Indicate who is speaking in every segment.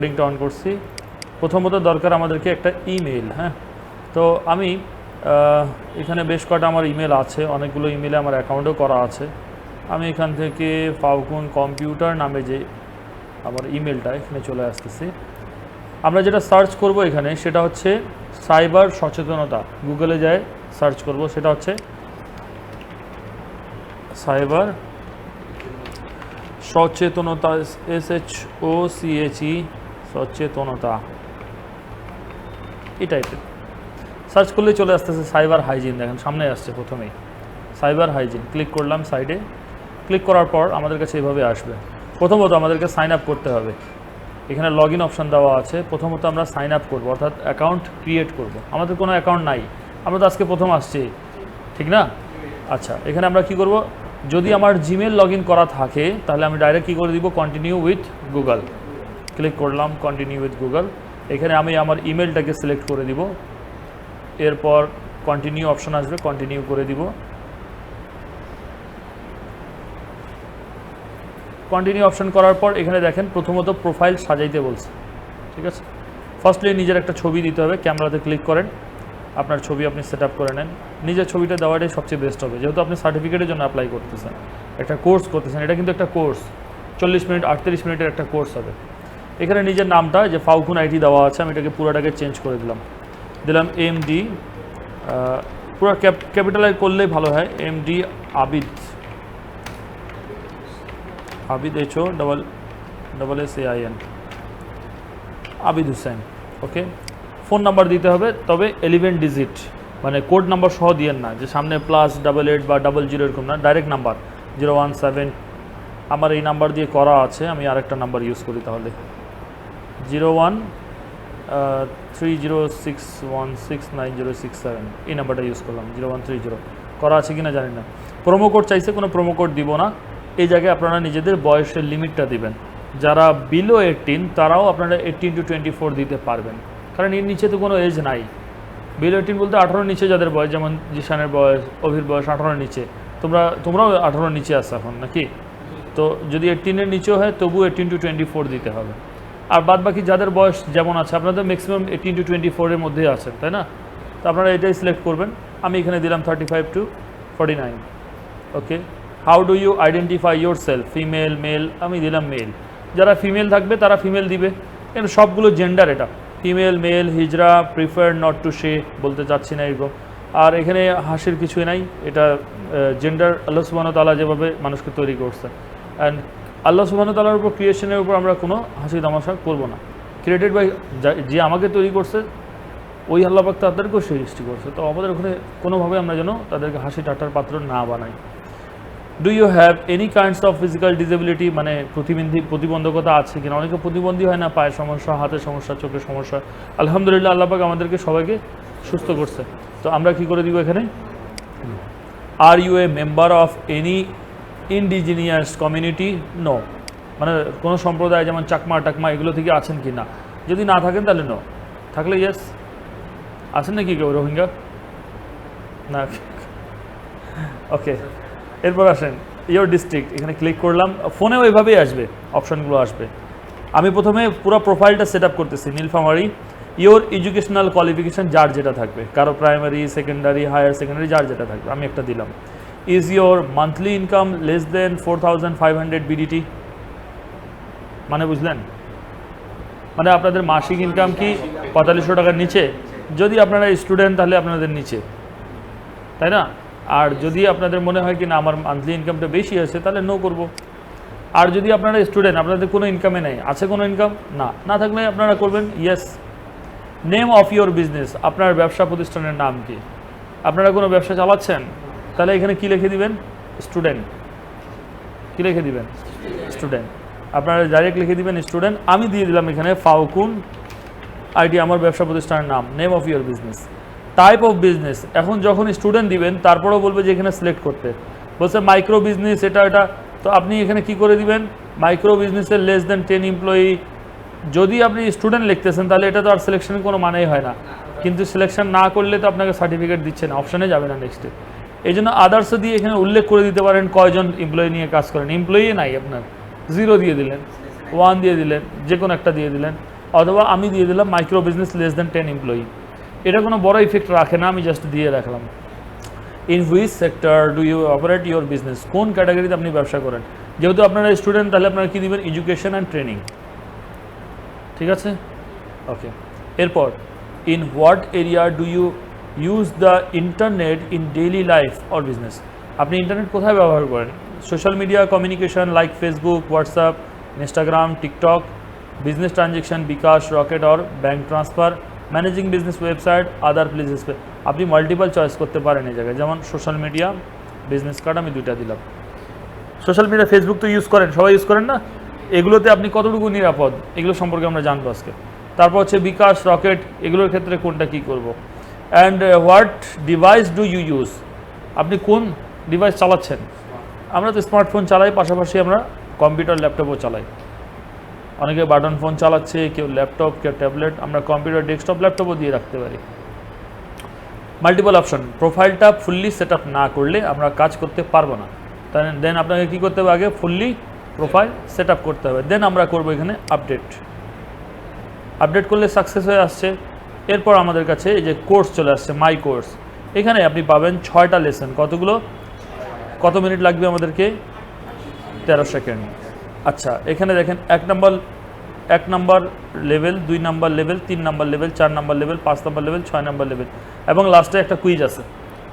Speaker 1: লিঙ্কটা অন করছি। প্রথমত দরকার আমাদেরকে একটা ইমেল। হ্যাঁ, তো আমি এখানে বেশ কটা আমার ইমেল আছে, অনেকগুলো ইমেলে আমার অ্যাকাউন্টও করা আছে। আমি এখান থেকে ফাউকুন কম্পিউটার নামে যে আমার ইমেলটা এখানে চলে আসতেছি। আমরা যেটা সার্চ করব এখানে সেটা হচ্ছে সাইবার সচেতনতা। গুগলে যায় সার্চ করব, সেটা হচ্ছে সাইবার সচেতনতা, SHOCHE সচেতনতা, এই টাইপের সার্চ করলে চলে আসতেছে সাইবার হাইজিন। দেখেন সামনে আসছে প্রথমেই সাইবার হাইজিন। ক্লিক করলাম, সাইডে ক্লিক করার পর আমাদের কাছে এভাবে আসবে। প্রথমত আমাদেরকে সাইন আপ করতে হবে। এখানে লগ ইন অপশান দেওয়া আছে। প্রথমত আমরা সাইন আপ করবো, অর্থাৎ অ্যাকাউন্ট ক্রিয়েট করব। আমাদের কোনো অ্যাকাউন্ট নাই, আমরা তো আজকে প্রথম আসছি, ঠিক না? আচ্ছা, এখানে আমরা কি করব, যদি আমার জিমেল লগ ইন করা থাকে তাহলে আমি ডাইরেক্ট কী করে দিব, কন্টিনিউ উইথ গুগল। ক্লিক করলাম কন্টিনিউ উইথ গুগল। এখানে আমি আমার ইমেলটাকে সিলেক্ট করে দিব, এরপর কন্টিনিউ অপশন আসবে, কন্টিনিউ করে দিব। কন্টিনিউ অপশন করার পর এখানে দেখেন প্রথমত প্রোফাইল সাজাইতে বলছে, ঠিক আছে। ফার্স্টলি নিজের একটা ছবি দিতে হবে, ক্যামেরাতে ক্লিক করেন, আপনার ছবি আপনি সেট আপ করে নেন। নিজের ছবিটা দেওয়াটাই সবচেয়ে বেস্ট হবে, যেহেতু আপনি সার্টিফিকেটের জন্য অ্যাপ্লাই করতেছেন, একটা কোর্স করতেছেন। এটা কিন্তু একটা কোর্স, 40 মিনিট 38 মিনিটের একটা কোর্স হবে। এখানে নিজের নামটা যে ফাউকুন আইটি দেওয়া আছে, আমি এটাকে পুরোটাকে চেঞ্জ করে দিলাম MD, পুরো ক্যাপিটালাইজ করলেই ভালো হয়, MD আবিদ, HOSSAIN, আবিদ হুসেন। ওকে, ফোন নাম্বার দিতে হবে, তবে 11 ডিজিট, মানে কোড নাম্বার সহ দিয়েন না, যে সামনে +88 বা 00 এরকম না, ডাইরেক্ট নাম্বার 017। আমার এই নাম্বার দিয়ে করা আছে, আমি আরেকটা নাম্বার ইউজ করি তাহলে 0130616906 এই নাম্বারটা ইউজ করলাম। 0130 করা আছে কিনা জানি না। প্রোমো কোড চাইছে, কোনো প্রোমো কোড দিব না। এই জায়গায় আপনারা নিজেদের বয়সের লিমিটটা দিবেন। যারা বিলো 18 তারাও আপনারা 18 to 24 দিতে পারবেন, কারণ এর নিচে তো কোনো এজ নাই। বিলো 18 বলতে 18 নিচে যাদের বয়স, যেমন জিশানের বয়স, অভির বয়স 18 নিচে, তোমরাও 18 নিচে আসো এখন নাকি? তো যদি 18-এর নিচেও হয় তবু 18 to 24 দিতে হবে। আর বাদ বাকি যাদের বয়স যেমন আছে, আপনাদের ম্যাক্সিমাম 18 to 24-এর মধ্যেই আছেন, তাই না? তো আপনারা এটাই সিলেক্ট করবেন। আমি এখানে দিলাম 35 to 49। Okay, how do you identify yourself, female male, আমি দিলাম মেল। যারা ফিমেল থাকবে তারা ফিমেল দিবে, কিন্তু সবগুলো জেন্ডার, এটা ফিমেল মেল, হিজরা, প্রিফার নট টু সে বলতে চাচ্ছি না এরকম। আর এখানে হাসির কিছুই নাই, এটা জেন্ডার আল্লাহ সুবহানাহু ওয়া তাআলা যেভাবে মানুষকে তৈরি করছে, অ্যান্ড আল্লাহ সুবহানাহু ওয়া তাআলার উপর, ক্রিয়েশনের উপর আমরা কোনো হাসি তামাশা করবো না। ক্রিয়েটেড বাই, যে আমাকে তৈরি করছে ওই আল্লাহ পাক তাদেরকেও সৃষ্টি করছে, তো আমাদের ওখানে কোনোভাবে আমরা যেন তাদেরকে হাসি ঠাট্টার পাত্র না বানাই। Do you have any kinds of physical disability, মানে প্রতিবন্ধকতা আছে কিনা? অনেকে প্রতিবন্ধী হয় না, পায়ের সমস্যা, হাতের সমস্যা, চোখের সমস্যা। আলহামদুলিল্লাহ আল্লাহ পাক আমাদেরকে সবাইকে সুস্থ করছে। তো আমরা কি করে দিব এখানে, are you a member of any indigenous community? No, মানে কোনো সম্প্রদায় যেমন চাকমা টাকমা এগুলো থেকে আছেন কি না? যদি না থাকেন তাহলে নো, থাকলে ইয়েস। আছেন নাকি কেউ রোহিঙ্গা? না, ওকে। এরপর আসেন ইয়োর ডিস্ট্রিক্ট, এখানে ক্লিক করলাম। ফোনেও এভাবেই আসবে, অপশানগুলো আসবে। আমি প্রথমে পুরো প্রোফাইলটা সেট আপ করতেছি। নীলফামারী, ইয়োর এডুকেশনাল কোয়ালিফিকেশান যার যেটা থাকবে, কারো প্রাইমারি, সেকেন্ডারি, হায়ার সেকেন্ডারি, যার যেটা থাকবে, আমি একটা দিলাম। Is your monthly income less than 4500 BDT, মানে বুঝলেন, মানে আপনাদের মাসিক ইনকাম কি 4500 টাকার নিচে? যদি আপনারা স্টুডেন্ট তাহলে আপনাদের নিচে, তাই না? আর যদি আপনাদের মনে হয় কি না আমার মান্থলি ইনকামটা বেশি আছে, তাহলে নো করব। আর যদি আপনারা স্টুডেন্ট, আপনাদের কোনো ইনকামে নেই, আছে কোনো ইনকাম না থাকলে আপনারা করবেন yes. Name of your business, আপনার ব্যবসা প্রতিষ্ঠানের নাম কি? আপনারা কোনো ব্যবসা চালাচ্ছেন, তাহলে এখানে কি লিখে দিবেন, স্টুডেন্ট। কি লিখে দিবেন, স্টুডেন্ট। আপনারা ডাইরেক্ট লিখে দিবেন স্টুডেন্ট। আমি দিয়ে দিলাম এখানে ফাউকুন আইডি, আমার ব্যবসা প্রতিষ্ঠানের নাম। Name of your business, type of business. এখন যখন স্টুডেন্ট দিবেন তারপরেও বলবে যে এখানে সিলেক্ট করতে, বলছে মাইক্রো বিজনেস, এটা। তো আপনি এখানে কি করে দিবেন, মাইক্রো বিজনেসের লেস দেন 10 এমপ্লয়ি। যদি আপনি স্টুডেন্ট লিখতেছেন তাহলে এটা তো আর সিলেকশনের কোনো মানেই হয় না, কিন্তু সিলেকশন না করলে তো আপনাকে সার্টিফিকেট দিচ্ছে না, অপশানে যাবে না নেক্সটে। এই জন্য আদার্সে দিয়ে এখানে উল্লেখ করে দিতে পারেন কয়জন এমপ্লয়ি নিয়ে কাজ করেন। এমপ্লয়ি নাই আপনার, 0 দিয়ে দিলেন, 1 দিয়ে দিলেন, যে কোনো একটা দিয়ে দিলেন। অথবা আমি দিয়ে দিলাম micro business less than 10 employee. এটা কোনো বড় ইফেক্ট রাখে না, আমি জাস্ট দিয়ে রাখলাম। In which sector do you operate your business, কোন ক্যাটাগরিতে আপনি ব্যবসা করেন। যেহেতু আপনারা স্টুডেন্ট, তাহলে আপনারা কী দেবেন, এডুকেশন অ্যান্ড ট্রেনিং। ঠিক আছে, ওকে। এরপর in what area do you use the internet in daily life or business, আপনি ইন্টারনেট কোথায় ব্যবহার করেন। Social media communication like Facebook, WhatsApp, Instagram, TikTok, business transaction, bKash, Rocket or bank transfer, managing business website, other places. আপনি multiple choice করতে পারেন এই জায়গায়, যেমন সোশ্যাল মিডিয়া, বিজনেস কার্ড, আমি দুইটা দিলাম। সোশ্যাল মিডিয়া, ফেসবুক তো ইউজ করেন, সবাই ইউজ করেন না, এগুলোতে আপনি কতটুকু নিরাপদ, এগুলো সম্পর্কে আমরা জানবো আজকে। তারপর হচ্ছে বিকাশ, রকেট, এগুলোর ক্ষেত্রে কোনটা কী করব। And what device do you use, আপনি কোন ডিভাইস চালাচ্ছেন। আমরা তো স্মার্টফোন চালাই, পাশাপাশি আমরা কম্পিউটার, ল্যাপটপও চালাই। অনেকে বাটন ফোন চালাচ্ছে, কেউ ল্যাপটপ, কেউ ট্যাবলেট, আমরা কম্পিউটার, ডেস্কটপ, ল্যাপটপও দিয়ে রাখতে পারি। মাল্টিপল অপশন, প্রোফাইলটা ফুললি সেট আপ না করলে আমরা কাজ করতে পারবো না। তাই দেন আপনাকে কী করতে হবে, আগে ফুললি প্রোফাইল সেট আপ করতে হবে, দেন আমরা করবো এখানে আপডেট। আপডেট করলে সাকসেস হয়ে আসছে। এরপর আমাদের কাছে এই যে কোর্স চলে আসছে, মাই কোর্স। এখানে আপনি পাবেন 6টা লেসন। কতগুলো, কত মিনিট লাগবে আমাদেরকে, 13 সেকেন্ড। আচ্ছা, এখানে দেখেন 1 number level, 2 number level, 3 number level, 4 number level, 5 number level, 6 number level, এবং লাস্টে একটা কুইজ আছে।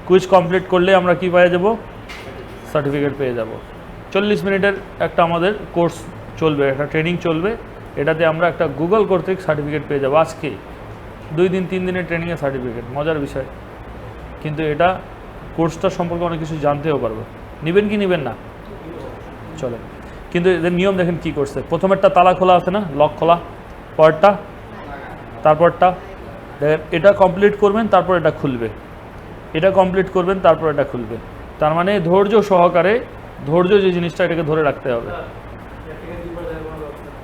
Speaker 1: কুইজ কমপ্লিট করলে আমরা কি পেয়ে যাব, সার্টিফিকেট পেয়ে যাব। 40 মিনিটের একটা আমাদের কোর্স চলবে, একটা ট্রেনিং চলবে। এটাতে আমরা একটা গুগল কর্তৃক সার্টিফিকেট পেয়ে যাব আজকে। 2 দিন 3 দিনের ট্রেনিংয়ের সার্টিফিকেট, মজার বিষয়। কিন্তু এটা কোর্সটা সম্পর্কে অনেক কিছু জানতেও পারবো। নেবেন কি নেবেন না, চলেন। কিন্তু এদের নিয়ম দেখেন কি করছে। প্রথমেরটা তালা খোলা আছে না, লক খোলা, পরেরটা, তারপরটা দেখেন, এটা কমপ্লিট করবেন, তারপর এটা খুলবে, এটা কমপ্লিট করবেন, তারপর এটা খুলবে। তার মানে ধৈর্য সহকারে, ধৈর্য যে জিনিসটা, এটাকে ধরে রাখতে হবে।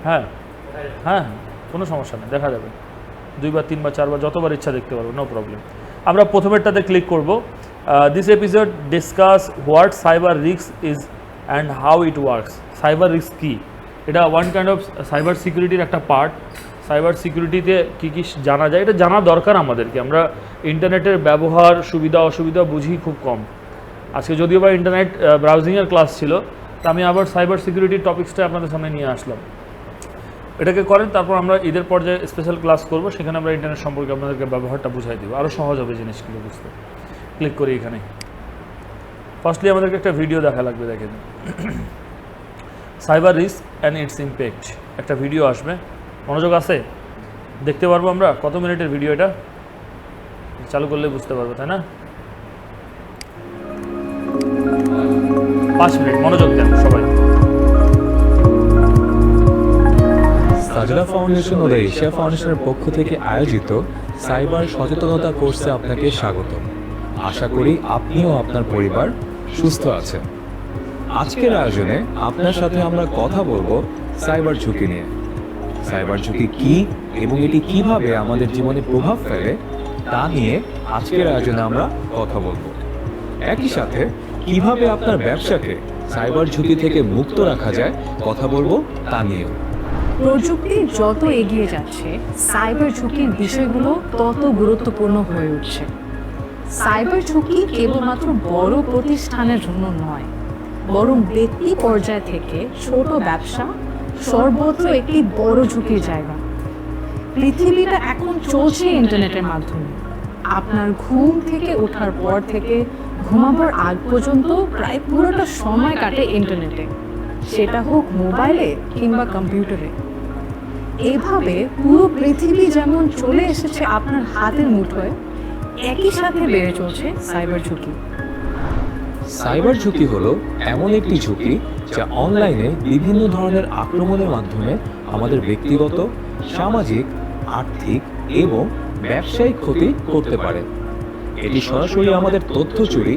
Speaker 1: হ্যাঁ হ্যাঁ, কোনো সমস্যা নেই, দেখা যাবে 2 বার 3 বার 4 বার যতবার ইচ্ছা দেখতে পারবো, নো প্রবলেম। আমরা প্রথমেরটাতে ক্লিক করব। This episode discuss what cyber risk is and how it works. Cyber risk কী, এটা ওয়ান কাইন্ড অফ সাইবার সিকিউরিটির একটা পার্ট। সাইবার সিকিউরিটিতে কী কী জানা যায়, এটা জানা দরকার আমাদেরকে। আমরা ইন্টারনেটের ব্যবহার, সুবিধা অসুবিধা বুঝি খুব কম। আজকে যদিও বা ইন্টারনেট ব্রাউজিংয়ের ক্লাস ছিল, তা আমি আবার সাইবার সিকিউরিটির টপিক্সটা আপনাদের সামনে নিয়ে আসলাম। এটাকে করেন, তারপর আমরা ঈদের পর্যায়ে স্পেশাল ক্লাস করব, সেখানে আমরা ইন্টারনেট সম্পর্কে আপনাদেরকে ব্যবহারটা বুঝাই দেবো, আরও সহজ হবে জিনিসগুলো বুঝতে। ক্লিক করি এখানে। ফার্স্টলি আমাদেরকে একটা ভিডিও দেখা লাগবে, দেখেন cyber risk and it's impact, একটা ভিডিও আসবে। মনোযোগ আছে, দেখতে পারবো আমরা। কত মিনিটের ভিডিও এটা, চালু করলে বুঝতে পারবো, তাই না? 5 মিনিট, মনোযোগ দেন সবাই।
Speaker 2: সাজলা ফাউন্ডেশন ও এশিয়া ফাউন্ডেশনের পক্ষ থেকে আয়োজিত সাইবার সচেতনতা কোর্সে আপনাকে স্বাগত। আশা করি আপনি ও আপনার পরিবার সুস্থ আছেন। আজকের আয়োজনে আপনার সাথে আমরা কথা বলবো সাইবার ঝুঁকি নিয়ে। সাইবার ঝুঁকি কি এবং এটি কিভাবে আমাদের জীবনে প্রভাব ফেলে তা নিয়ে আজকের আয়োজনে আমরা কথা বলবো। একই সাথে কিভাবে আপনার ব্যবসাকে সাইবার ঝুঁকি থেকে মুক্ত রাখা যায় কথা বলবো তা নিয়েও।
Speaker 3: প্রযুক্তি যত এগিয়ে যাচ্ছে, সাইবার ঝুঁকির বিষয়গুলো তত গুরুত্বপূর্ণ হয়ে উঠছে। সাইবার ঝুঁকি কেবলমাত্র বড় প্রতিষ্ঠানের জন্য নয়, বরং ব্যক্তি পর্যায় থেকে ছোট ব্যবসা সর্বত্র একটি বড় ঝুঁকির জায়গা। পৃথিবীটা এখন চলছে ইন্টারনেটের মাধ্যমে। আপনার ঘুম থেকে ওঠার পর থেকে ঘুমাবার আগ পর্যন্ত প্রায় পুরোটা সময় কাটে ইন্টারনেটে, সেটা হোক মোবাইলে কিংবা কম্পিউটারে। এভাবে পুরো পৃথিবী যেমন চলে এসেছে আপনার হাতের মুঠোয়, একই সাথে বেড়ে চলছে সাইবার ঝুঁকি।
Speaker 2: সাইবার ঝুঁকি হলো এমন একটি ঝুঁকি যা অনলাইনে বিভিন্ন ধরনের আক্রমণের মাধ্যমে আমাদের ব্যক্তিগত, সামাজিক, আর্থিক এবং ব্যবসায়িক ক্ষতি করতে পারে। এটি সরাসরি আমাদের তথ্য চুরি,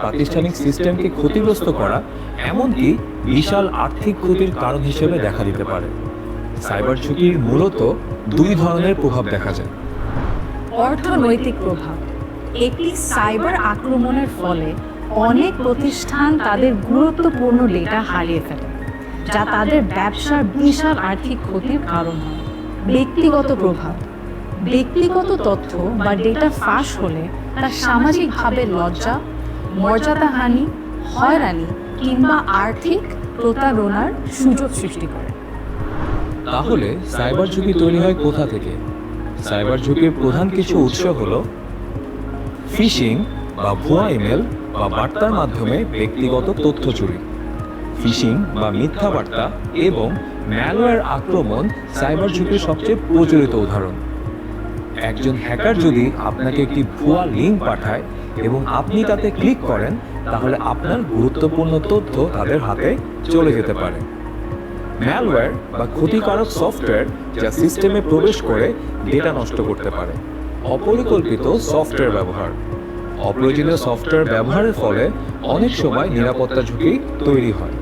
Speaker 2: প্রাতিষ্ঠানিক সিস্টেমকে ক্ষতিগ্রস্ত করা, এমনকি বিশাল আর্থিক ক্ষতির কারণ হিসেবে দেখা দিতে পারে। সাইবার ঝুঁকির মূলত 2 ধরনের প্রভাব দেখা যায়।
Speaker 3: অর্থনৈতিক প্রভাব। একটি সাইবার আক্রমণের ফলে অনেক প্রতিষ্ঠান তাদের গুরুত্বপূর্ণ ডেটা হারিয়ে ফেলে, যা তাদের ব্যবসার বিশাল আর্থিক ক্ষতির কারণ হয়। ব্যক্তিগত প্রভাব। ব্যক্তিগত তথ্য বা ডেটা ফাঁস হলে তা সামাজিকভাবে লজ্জা, মর্যাদাহানি, হয়রানি কিংবা আর্থিক প্রতারণার সুযোগ সৃষ্টি করে।
Speaker 2: তাহলে সাইবার ঝুঁকি তৈরি হয় কোথা থেকে? সাইবার ঝুঁকির প্রধান কিছু উৎস হলো ফিশিং বা ভুয়া ইমেল বা বার্তার মাধ্যমে ব্যক্তিগত তথ্য চুরি, ফিশিং বা মিথ্যা বার্তা এবং ম্যালওয়্যার আক্রমণ সাইবার ঝুঁকির সবচেয়ে প্রচলিত উদাহরণ। একজন হ্যাকার যদি আপনাকে একটি ভুয়া লিঙ্ক পাঠায় এবং আপনি তাতে ক্লিক করেন, তাহলে আপনার গুরুত্বপূর্ণ তথ্য তাদের হাতে চলে যেতে পারে। ম্যালওয়্যার বা ক্ষতিকারক সফটওয়্যার যা সিস্টেমে প্রবেশ করে ডেটা নষ্ট করতে পারে। অপরিকল্পিত সফটওয়্যার ব্যবহার, অপ্রয়োজনীয় সফটওয়্যার ব্যবহারের ফলে অনেক সময় নিরাপত্তা ঝুঁকি তৈরি হয়।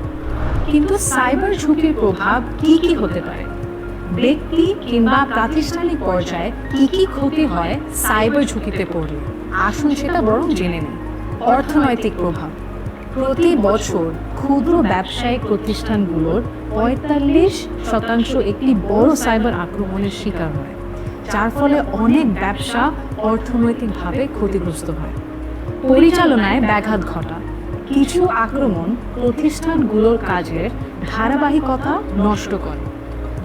Speaker 3: কিন্তু সাইবার ঝুঁকির প্রভাব কি কি হতে পারে? ব্যক্তি কিংবা প্রাতিষ্ঠানিক পর্যায়ে কি কি ক্ষতি হয় সাইবার ঝুঁকিতে পড়লে? আসুন সেটা বরং জেনে নিই। অর্থনৈতিক প্রভাব। প্রতি বছর ক্ষুদ্র ব্যবসায়িক প্রতিষ্ঠানগুলোর 45% একটি বড় সাইবার আক্রমণের শিকার হয়, যার ফলে অনেক ব্যবসা অর্থনৈতিকভাবে ক্ষতিগ্রস্ত হয়। পরিচালনায় ব্যাঘাত ঘটা। কিছু আক্রমণ প্রতিষ্ঠানগুলোর কাজের ধারাবাহিকতা নষ্ট করে,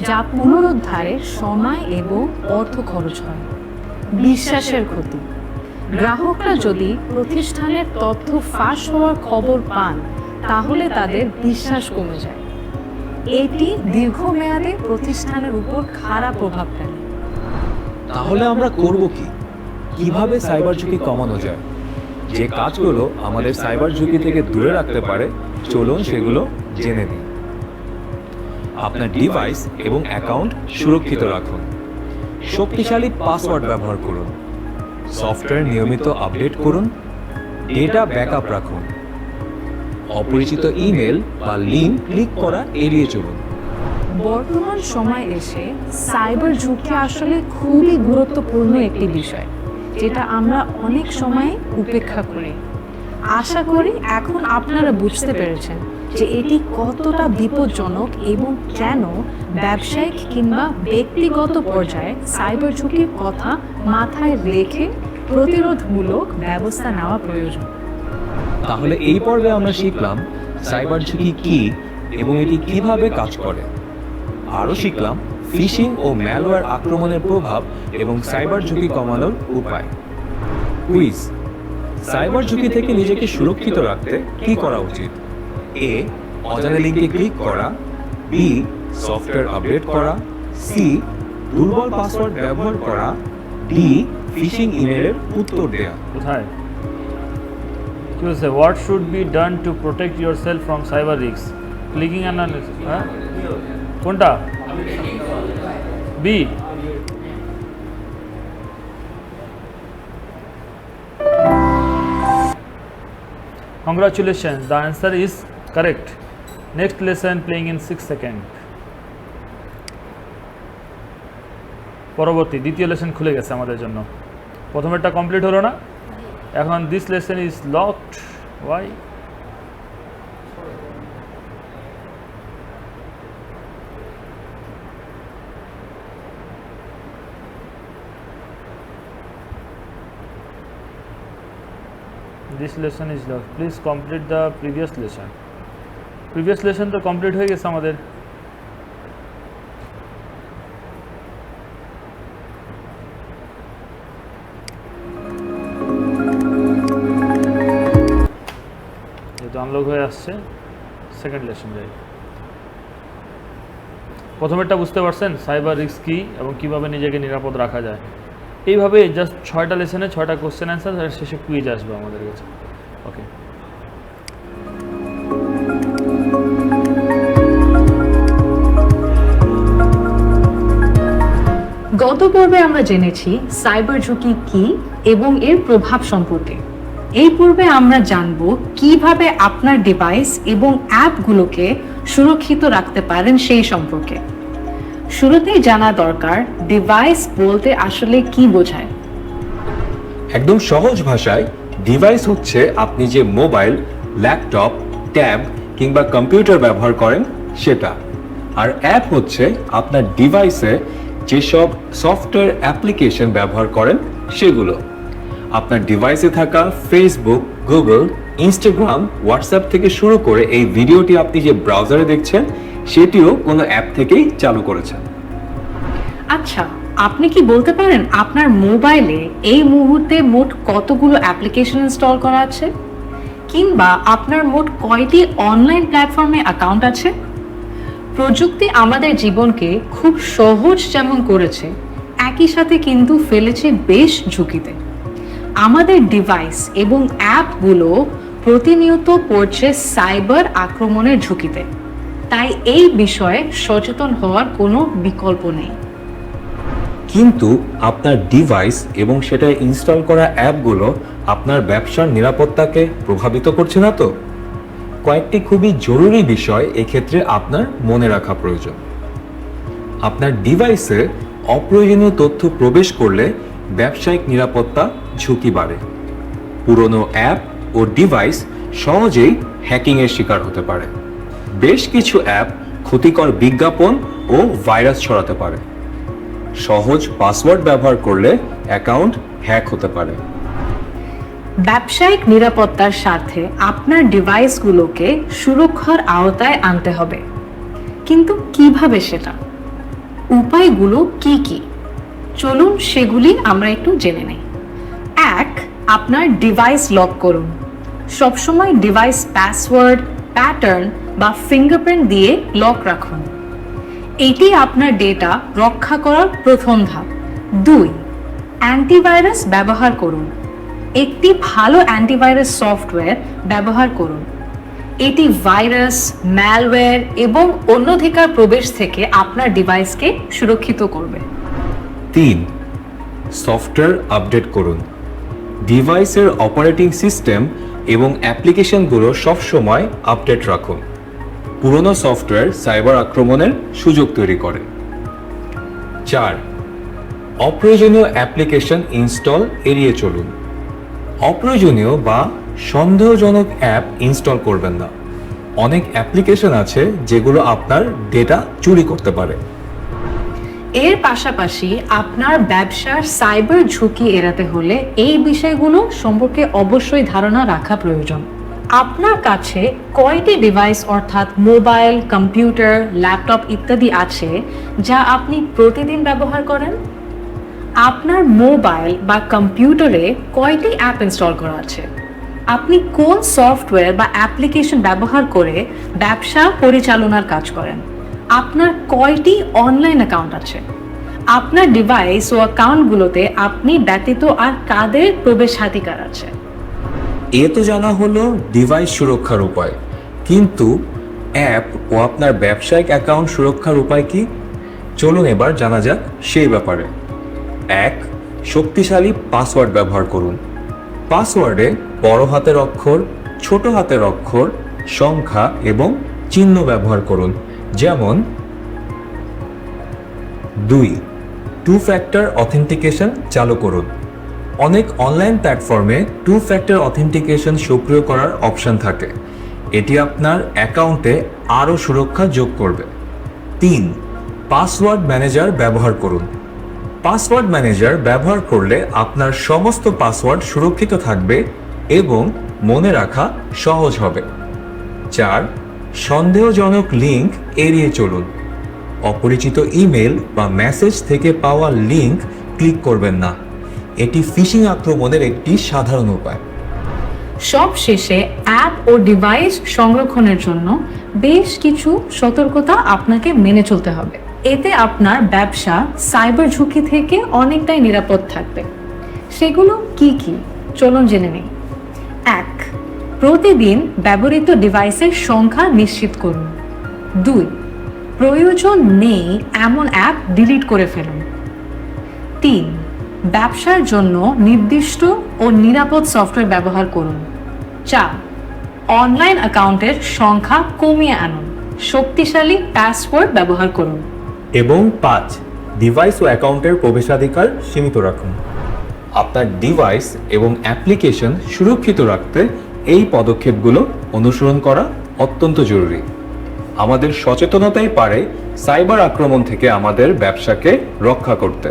Speaker 3: যা পুনরুদ্ধারে সময় এবং অর্থ খরচ হয়। বিশ্বাসের ক্ষতি। গ্রাহকরা যদি প্রতিষ্ঠানের তথ্য ফাঁস হওয়ার খবর পান, তাহলে তাদের বিশ্বাস কমে যায়। এটি দীর্ঘমেয়াদে প্রতিষ্ঠানের উপর খারাপ প্রভাব ফেলে।
Speaker 2: তাহলে আমরা করব কি? কিভাবে সাইবার ঝুঁকি কমানো যায়? যে কাজগুলো আমাদের সাইবার ঝুঁকি থেকে দূরে রাখতে পারে, চলুন সেগুলো জেনে নিই। আপনার ডিভাইস এবং অ্যাকাউন্ট সুরক্ষিত রাখুন। শক্তিশালী পাসওয়ার্ড ব্যবহার করুন। সফটওয়্যার নিয়মিত আপডেট করুন। ডেটা ব্যাকআপ রাখুন। অপরিচিত ইমেল বা লিঙ্ক ক্লিক করা এড়িয়ে চলুন।
Speaker 3: বর্তমান সময় এসে সাইবার ঝুঁকি আসলে খুবই গুরুত্বপূর্ণ একটি বিষয়, যেটা আমরা অনেক সময় উপেক্ষা করি। আশা করি এখন আপনারা বুঝতে পেরেছেন যে এটি কতটা বিপজ্জনক এবং কেন ব্যবসায়িক কিংবা ব্যক্তিগত পর্যায়ে সাইবার ঝুঁকির কথা মাথায় রেখে প্রতিরোধমূলক ব্যবস্থা নেওয়া প্রয়োজন।
Speaker 2: তাহলে এই পর্বে আমরা শিখলাম সাইবার ঝুঁকি কি এবং এটি কিভাবে কাজ করে। আরও শিখলাম ফিশিং ও ম্যালওয়্যার আক্রমণের প্রভাব এবং সাইবার ঝুঁকি কমানোর উপায়। কুইজ: সাইবার ঝুঁকি থেকে নিজেকে সুরক্ষিত রাখতে কি করা উচিত? এ, অজানা লিঙ্কে ক্লিক করা। বি, সফটওয়্যার আপডেট করা। সি, দুর্বল পাসওয়ার্ড ব্যবহার করা। ডি, ফিশিং ইমেলের উত্তর দেওয়া।
Speaker 1: কোথায় কি বলছে? What should be done to protect your self from cyber risk? Clicking analysis. হ্যাঁ, কোনটা? B. Congratulations, the answer is correct. Next lesson playing in 6 seconds. পরবর্তী দ্বিতীয় লেসন খুলে গেছে আমাদের জন্য। প্রথমেরটা কমপ্লিট হলো না, এখন this lesson is locked. Why? This lesson is locked. Please complete the previous lesson. Previous lesson তো কমপ্লিট হয়ে গেছে আমাদের। যেহেতু আনলক হয়ে আসছে, সেকেন্ড লেসন যাই। প্রথমেরটা বুঝতে পারছেন সাইবার রিস্ক কী এবং কীভাবে নিজেকে নিরাপদ রাখা যায়। এইভাবে জাস্ট 6টা লেসনে 6টা কোশ্চেন অ্যান্সার, আর শেষে কুইজ আসবে আমাদের কাছে। ওকে,
Speaker 3: গত পর্বে আমরা জেনেছি সাইবার ঝুঁকি কি এবং এর প্রভাব সম্পর্কে। এই পর্বে আমরা জানব কিভাবে আপনার ডিভাইস এবং অ্যাপগুলোকে সুরক্ষিত রাখতে পারেন সেই সম্পর্কে। শুরুতেই জানা দরকার ডিভাইস বলতে আসলে কি বোঝায়।
Speaker 2: একদম সহজ ভাষায় ডিভাইস হচ্ছে আপনি যে মোবাইল, ল্যাপটপ, ট্যাব কিংবা কম্পিউটার ব্যবহার করেন সেটা। আর অ্যাপ হচ্ছে আপনার ডিভাইসে যেসব সফটওয়্যার অ্যাপ্লিকেশন ব্যবহার করেন সেগুলো। আপনার ডিভাইসে থাকা ফেসবুক, গুগল, ইনস্টাগ্রাম, হোয়াটসঅ্যাপ থেকে শুরু করে এই ভিডিওটি আপনি যে ব্রাউজারে দেখছেন সেটিও কোনো অ্যাপ থেকেই চালু করেছেন।
Speaker 3: আচ্ছা, আপনি কি বলতে পারেন আপনার মোবাইলে এই মুহূর্তে মোট কতগুলো অ্যাপ্লিকেশন ইনস্টল করা আছে, কিংবা আপনার মোট কয়টি অনলাইন প্ল্যাটফর্মে অ্যাকাউন্ট আছে? প্রযুক্তি আমাদের জীবনকে খুব সহজ যেমন করেছে, একই সাথে কিন্তু ফেলেছে বেশ ঝুঁকিতে। আমাদের ডিভাইস এবং অ্যাপগুলো প্রতিনিয়ত পড়ছে সাইবার আক্রমণের ঝুঁকিতে, তাই এই বিষয়ে সচেতন হওয়ার কোনো বিকল্প নেই।
Speaker 2: কিন্তু আপনার ডিভাইস এবং সেটা ইনস্টল করা অ্যাপগুলো আপনার ব্যবসার নিরাপত্তাকে প্রভাবিত করছে না তো? কয়েকটি খুবই জরুরি বিষয় এক্ষেত্রে আপনার মনে রাখা প্রয়োজন। আপনার ডিভাইসে অপ্রয়োজনীয় তথ্য প্রবেশ করলে ব্যবসায়িক নিরাপত্তা ঝুঁকি বাড়ে। পুরনো অ্যাপ ও ডিভাইস সহজেই হ্যাকিংয়ের শিকার হতে পারে। বেশ কিছু অ্যাপ ক্ষতিকর বিজ্ঞাপন ও ভাইরাস ছড়াতে পারে। সহজ পাসওয়ার্ড ব্যবহার করলে অ্যাকাউন্ট হ্যাক হতে পারে।
Speaker 3: ব্যবসায়িক নিরাপত্তার স্বার্থে আপনার ডিভাইসগুলোকে সুরক্ষার আওতায় আনতে হবে, কিন্তু কিভাবে সেটা? উপায়গুলো কি কি? চলুন সেগুলি আমরা একটু জেনে নেই। 1. আপনার ডিভাইস লক করুন। সবসময় ডিভাইস পাসওয়ার্ড, প্যাটার্ন বা ফিঙ্গারপ্রিন্ট দিয়ে লক রাখুন। এটি আপনার ডেটা রক্ষা করার প্রথম ধাপ। 2. অ্যান্টিভাইরাস ব্যবহার করুন। একটি ভালো অ্যান্টিভাইরাস সফটওয়্যার ব্যবহার করুন। এটি ভাইরাস, ম্যালওয়্যার এবং অন্যাধিকার প্রবেশ থেকে আপনার ডিভাইসকে সুরক্ষিত করবে।
Speaker 2: 3. সফটওয়্যার আপডেট করুন। ডিভাইসের অপারেটিং সিস্টেম এবং অ্যাপ্লিকেশনগুলো সবসময় আপডেট রাখুন। পুরনো সফটওয়্যার সাইবার আক্রমণের সুযোগ তৈরি করে। 4. অপ্রয়োজনীয় অ্যাপ্লিকেশন ইনস্টল এড়িয়ে চলুন। অপ্রয়োজনীয় বা সন্দেহজনক অ্যাপ ইনস্টল করবেন না। অনেক অ্যাপ্লিকেশন আছে যেগুলো আপনার ডেটা চুরি করতে পারে।
Speaker 3: এর পাশাপাশি আপনার ব্যবসার সাইবার ঝুঁকি এড়াতে হলে এই বিষয়গুলো সম্পর্কে অবশ্যই ধারণা রাখা প্রয়োজন। আপনার কাছে কয়টি ডিভাইস অর্থাৎ মোবাইল, কম্পিউটার, ল্যাপটপ ইত্যাদি আছে যা আপনি প্রতিদিন ব্যবহার করেন? আপনার মোবাইল বা কম্পিউটারে কয়টি অ্যাপ ইনস্টল করা আছে? আপনি কোন সফটওয়্যার বা অ্যাপ্লিকেশন ব্যবহার করে ব্যবসা পরিচালনার কাজ করেন? আপনার কয়টি অনলাইন অ্যাকাউন্ট আছে? আপনার ডিভাইস ও অ্যাকাউন্টগুলোতে আপনি ব্যতীত আর কাদের প্রবেশাধিকার আছে?
Speaker 2: এ তো জানা হলো ডিভাইস সুরক্ষার উপায়, কিন্তু অ্যাপ ও আপনার ব্যবসায়িক অ্যাকাউন্ট সুরক্ষার উপায় কি? চলুন এবার জানা যাক সেই ব্যাপারে। 1. শক্তিশালী পাসওয়ার্ড ব্যবহার করুন। পাসওয়ার্ডে বড় হাতের অক্ষর, ছোট হাতের অক্ষর, সংখ্যা এবং চিহ্ন ব্যবহার করুন। যেমন 2. টু ফ্যাক্টর অথেন্টিকেশন চালু করুন। অনেক অনলাইন প্ল্যাটফর্মে টু ফ্যাক্টর অথেন্টিকেশন সক্রিয় করার অপশন থাকে। এটি আপনার অ্যাকাউন্টে আরও সুরক্ষা যোগ করবে। 3. পাসওয়ার্ড ম্যানেজার ব্যবহার করুন। পাসওয়ার্ড ম্যানেজার ব্যবহার করলে আপনার সমস্ত পাসওয়ার্ড সুরক্ষিত থাকবে এবং মনে রাখা সহজ হবে। 4. সন্দেহজনক লিঙ্ক এড়িয়ে চলুন। অপরিচিত ইমেল বা মেসেজ থেকে পাওয়া লিঙ্ক ক্লিক করবেন না। এটি ফিশিং আক্রমণের একটি সাধারণ উপায়।
Speaker 3: সব শেষে অ্যাপ ও ডিভাইস সংরক্ষণের জন্য বেশ কিছু সতর্কতা আপনাকে মেনে চলতে হবে। এতে আপনার ব্যবসা সাইবার ঝুঁকি থেকে অনেকটাই নিরাপদ থাকবে। সেগুলো কি কি? চলুন জেনে নিই। 1. প্রতিদিন ব্যবহৃত ডিভাইসের সংখ্যা নিশ্চিত করুন। 2. প্রয়োজন নেই এমন অ্যাপ ডিলিট করে ফেলুন। 3. ব্যবসার জন্য নির্দিষ্ট ও নিরাপদ সফটওয়্যার ব্যবহার করুন। 4. অনলাইন অ্যাকাউন্টের সংখ্যা কমিয়ে আনুন। শক্তিশালী পাসওয়ার্ড ব্যবহার করুন।
Speaker 2: এবং 5. ডিভাইস ও অ্যাকাউন্টের প্রবেশাধিকার সীমিত রাখুন। আপনার ডিভাইস এবং অ্যাপ্লিকেশন সুরক্ষিত রাখতে এই পদক্ষেপগুলো অনুসরণ করা অত্যন্ত জরুরি। আমাদের সচেতনতাই পারে সাইবার আক্রমণ থেকে আমাদের ব্যবসাকে রক্ষা করতে।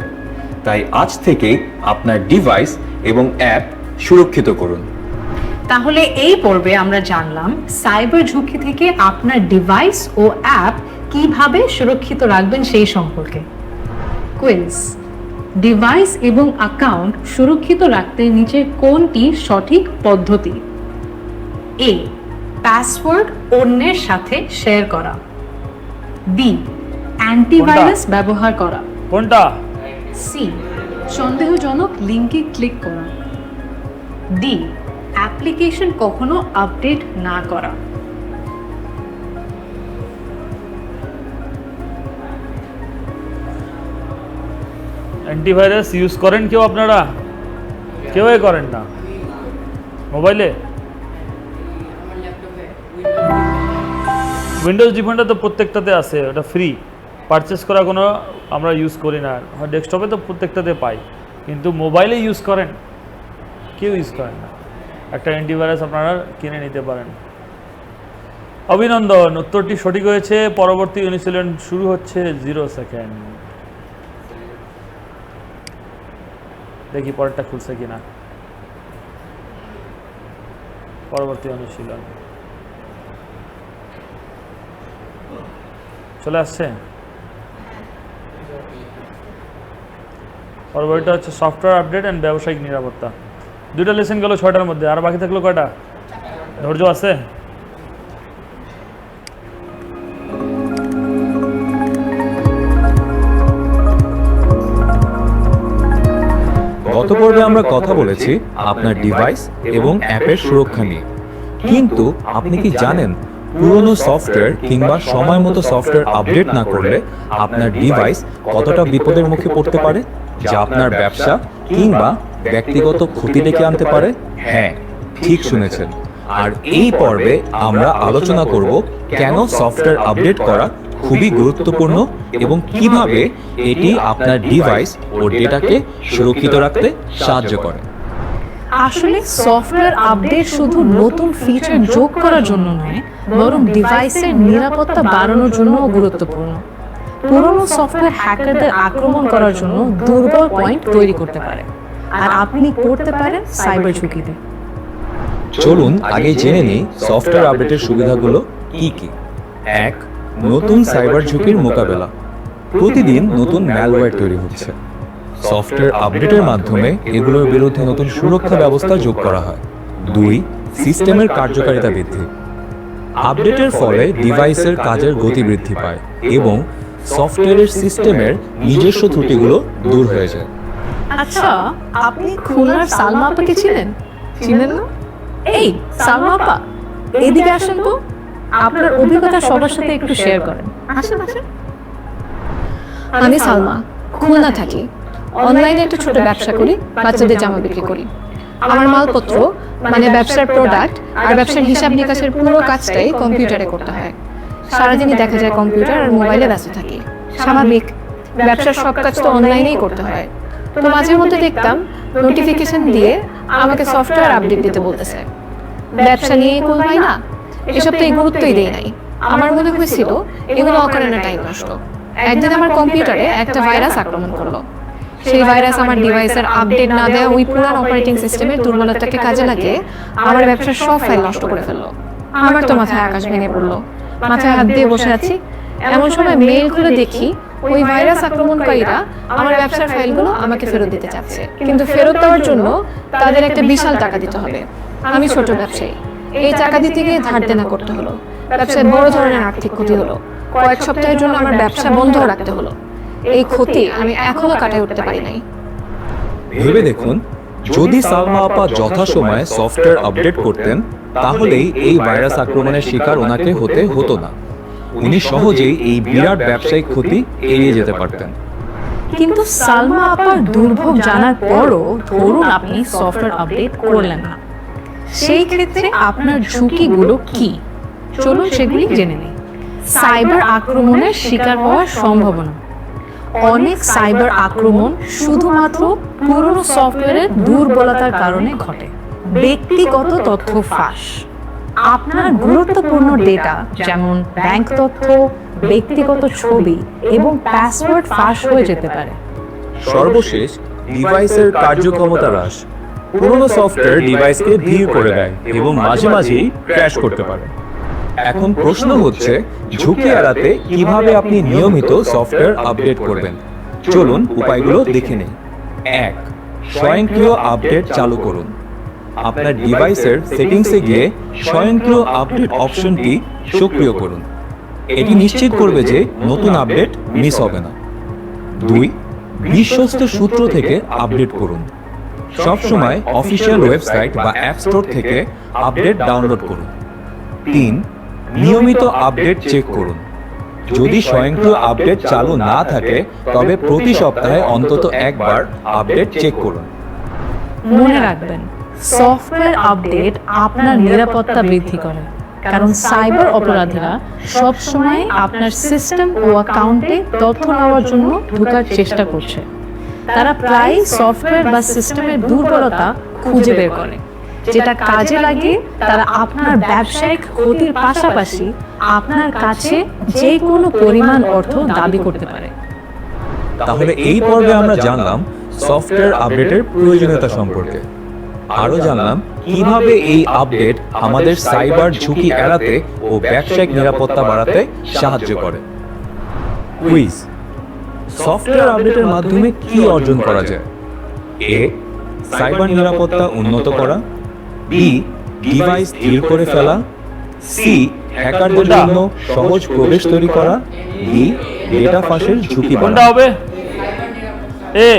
Speaker 2: তাই আজ থেকেই আপনার ডিভাইস এবং অ্যাপ সুরক্ষিত করুন।
Speaker 3: তাহলে এই পর্বে আমরা জানলাম সাইবার ঝুঁকি থেকে আপনার ডিভাইস ও অ্যাপ কিভাবে সুরক্ষিত রাখবেন সেই সম্পর্কে। কুইজ: ডিভাইস এবং অ্যাকাউন্ট সুরক্ষিত রাখতে নিচে কোনটি সঠিক পদ্ধতি? এ, পাসওয়ার্ড অন্যের সাথে শেয়ার করা। বি, অ্যান্টিভাইরাস ব্যবহার করা।
Speaker 1: কোনটা?
Speaker 3: সি, সন্দেহজনক লিঙ্কে ক্লিক করা। ডি, অ্যাপ্লিকেশন কখনো আপডেট না করা।
Speaker 1: অ্যান্টিভাইরাস ইউজ করেন কেউ আপনারা? কেউই করেন না মোবাইলে? উইন্ডোজ ডিফেন্ডার তো প্রত্যেকটাতে আছে, ওটা ফ্রি, পারচেস করা কোনো আমরা ইউজ করি না। ডেস্কটপে তো প্রত্যেকটাতে পাই, কিন্তু মোবাইলে ইউজ করেন? কেউ ইউজ করেন না। একটা অ্যান্টিভাইরাস আপনারা কিনে নিতে পারেন। অভিনন্দন, উত্তরটি সঠিক হয়েছে। পরবর্তী অনুশীলন শুরু হচ্ছে 0 সেকেন্ড। দেখি পরেরটা খুলছে কিনা। পরবর্তী অনুশীলন চলে আসছে। পরবর্তীটা হচ্ছে সফটওয়্যার আপডেট অ্যান্ড ব্যবসায়িক নিরাপত্তা। দুইটা লেসন গেল 6টার মধ্যে, আর বাকি থাকলো কয়টা? ধৈর্য আছে?
Speaker 2: গত পর্বে আমরা কথা বলেছি আপনার ডিভাইস এবং অ্যাপের সুরক্ষা নিয়ে, কিন্তু আপনি কি জানেন পুরনো সফটওয়্যার কিংবা সময় মতো সফটওয়্যার আপডেট না করলে আপনার ডিভাইস কতটা বিপদের মুখে পড়তে পারে, যা আপনার ব্যবসা কিংবা ব্যক্তিগত ক্ষতি ডেকে আনতে পারে? হ্যাঁ, ঠিক শুনেছেন। আর এই পর্বে আমরা আলোচনা করব কেন সফটওয়্যার আপডেট করা খুবই গুরুত্বপূর্ণ এবং কিভাবে এটি আপনার ডিভাইস ও ডেটাকে সুরক্ষিত রাখতে সাহায্য করে।
Speaker 3: আসলে সফটওয়্যার আপডেট শুধু নতুন ফিচার যোগ করার জন্য নয়, বরং ডিভাইসের নিরাপত্তা বাড়ানোর জন্যও গুরুত্বপূর্ণ। পুরনো সফটওয়্যার হ্যাকারদের আক্রমণ করার জন্য দুর্বল পয়েন্ট তৈরি করতে পারে, আর আপনি পড়তে পারেন সাইবার ঝুঁকিতে।
Speaker 2: চলুন আগে জেনে নিই সফটওয়্যার আপডেটের সুবিধাগুলো কি কি। 1. নতুন সাইবার ঝুঁকির মোকাবেলা। প্রতিদিন নতুন ম্যালওয়্যার তৈরি হচ্ছে। সফটওয়্যার আপডেটের মাধ্যমে এগুলোর বিরুদ্ধে নতুন সুরক্ষা ব্যবস্থা যোগ করা হয়। 2. সিস্টেমের কার্যকারিতা বৃদ্ধি। আপডেটের ফলে ডিভাইসের কাজের গতি বৃদ্ধি পায় এবং সফটওয়্যারের সিস্টেমের নিজস্ব ত্রুটিগুলো দূর হয়ে যায়।
Speaker 3: আচ্ছা, আপনি খুলনার সালমা আপাকে চিনেন? চিনেন না? এই সালমা আপা, এদিকে আসেন তো। আপনার অভিজ্ঞতা সবার সাথে একটু শেয়ার করেন। আসেন আসেন।
Speaker 4: আমি সালমা, খুলনা থাকি। অনলাইনে একটা ছোট ব্যবসা করি, বাচ্চাদের জামা বিক্রি করি। আমার মালপত্র মানে ব্যবসার প্রোডাক্ট আর ব্যবসার হিসাব নিকাশের পুরো কাজটাই কম্পিউটারে করতে হয়। সারাদিনই দেখা যায় কম্পিউটার আর মোবাইলে ব্যস্ত থাকি। স্বাভাবিক, ব্যবসার সব কাজ তো অনলাইনেই করতে হয়। তো মাঝে মধ্যে দেখতাম নোটিফিকেশন দিয়ে আমাকে সফটওয়্যার আপডেট দিতে বলতেছে। ব্যবসা নিয়েই কোন হয় না, এসব তো গুরুত্বই দেয় নাই। আমার মনে হয়েছিল এগুলো অকারণে টাইম নষ্ট। একদিন আমার কম্পিউটারে একটা ভাইরাস আক্রমণ করলো। সেই ভাইরাস আমার ডিভাইসের আপডেট না দেওয়া ওই পুরান অপারেটিং সিস্টেমের দুর্বলতাকে কাজে লাগিয়ে আমার ব্যবসার সব ফাইল নষ্ট করে ফেললো। আমার তো মাথায় আকাশ ভেঙে পড়লো। মাথায় হাত দিয়ে বসে আছি, এমন সময় মেইল খুলে দেখি ওই ভাইরাস আক্রমণকারীরা আমার ব্যবসার ফাইলগুলো আমাকে ফেরত দিতে চাচ্ছে। কিন্তু ফেরত দেওয়ার জন্য তাদের একটা বিশাল টাকা দিতে হবে। আমি ছোট ব্যবসায়ী, এই টাকা দিতে গিয়ে ধার দেনা করতে হলো। ব্যবসায় বড় ধরনের আর্থিক ক্ষতি হলো। কয়েক সপ্তাহের জন্য আমার ব্যবসা বন্ধ রাখতে হলো। এই ক্ষতি আমি এখনো কাটিয়ে উঠতে পারি নাই।
Speaker 2: ভেবে দেখুন, যদি সালমা আপা যথাসময়ে সফটওয়্যার আপডেট করতেন তাহলেই এই ভাইরাস আক্রমণের শিকার ওনাকে হতে হতো না। উনি সহজেই এই বিরাট ব্যবসায়িক ক্ষতি এড়িয়ে যেতে পারতেন।
Speaker 3: কিন্তু সালমা আপার দুর্ভোগ জানার পরও ধরুন আপনি সফটওয়্যার আপডেট করলেন না, সেই ক্ষেত্রে আপনার ঝুঁকিগুলো কি? চলুন সেগুলি জেনে নিই। সাইবার আক্রমণের শিকার হওয়ার সম্ভাবনা। অনেক সাইবার আক্রমণ শুধুমাত্র পুরনো সফটওয়্যারের দুর্বলতার কারণে ঘটে। ব্যক্তিগত তথ্য ফাঁস, আপনার গুরুত্বপূর্ণ ডেটা যেমন ব্যাংক তথ্য, ব্যক্তিগত ছবি এবং পাসওয়ার্ড ফাঁস হয়ে যেতে পারে।
Speaker 2: সর্বশেষ, ডিভাইসের কার্যক্ষমতা হ্রাস। পুরনো সফটওয়্যার ডিভাইসকে ধীর করে দেয় এবং মাঝে মাঝেই ক্র্যাশ করতে পারে। এখন প্রশ্ন হচ্ছে, ঝুঁকি এড়াতে কিভাবে আপনি নিয়মিত সফটওয়্যার আপডেট করবেন। চলুন উপায়গুলো দেখে নিই। 1. স্বয়ংক্রিয় আপডেট চালু করুন। আপনার ডিভাইসের সেটিংসে গিয়ে স্বয়ংক্রিয় আপডেট অপশনটি সক্রিয় করুন। এটি নিশ্চিত করবে যে নতুন আপডেট মিস হবে না। 2. বিশ্বস্ত সূত্র থেকে আপডেট করুন। সবসময় অফিসিয়াল ওয়েবসাইট বা অ্যাপ স্টোর থেকে আপডেট ডাউনলোড করুন। 3. নিয়মিত আপডেট চেক করুন। যদি স্বয়ংক্রিয় আপডেট চালু না থাকে তবে প্রতি সপ্তাহে অন্তত একবার আপডেট চেক করুন।
Speaker 3: মনে রাখবেন, সফটওয়্যার আপডেট আপনার নিরাপত্তা বৃদ্ধি করে, কারণ সাইবার অপরাধীরা সবসময় আপনার সিস্টেম ও অ্যাকাউন্টে তথ্য নেওয়ার জন্য ঢোকার চেষ্টা করছে। তারা প্রায় সফটওয়্যার বা সিস্টেমের দুর্বলতা খুঁজে বের করে, যেটা কাজে লাগিয়ে তারা আপনার ব্যবসায়িক ক্ষতির পাশাপাশি আপনার কাছে যে কোনো পরিমাণ অর্থ দাবি করতে পারে।
Speaker 2: তাহলে এই পর্বে আমরা জানলাম সফটওয়্যার আপডেটের প্রয়োজনীয়তা সম্পর্কে। আরও জানলাম কিভাবে এই আপডেট আমাদের সাইবার ঝুঁকি এড়াতে ও ব্যবসায়িক নিরাপত্তা বাড়াতে সাহায্য করে। কুইজ: সফটওয়্যার আপডেটের মাধ্যমে কি অর্জন করা যায়? এ. সাইবার নিরাপত্তা উন্নত করা। বি. ডিভাইস ধীর করে ফেলা। সি. হ্যাকারদের জন্য সহজ প্রবেশ তৈরি করা। ডি. ডেটা ফাঁসের ঝুঁকি
Speaker 1: কোনটা
Speaker 2: বাড়ানো।
Speaker 1: হবে? এ।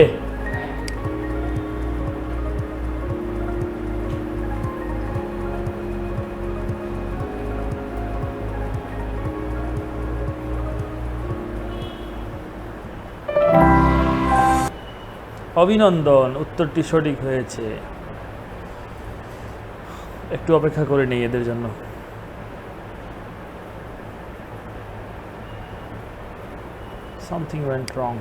Speaker 1: অভিনন্দন, উত্তরটি সঠিক হয়েছে। একটু অপেক্ষা করে নেই এদের জন্য। Something went wrong.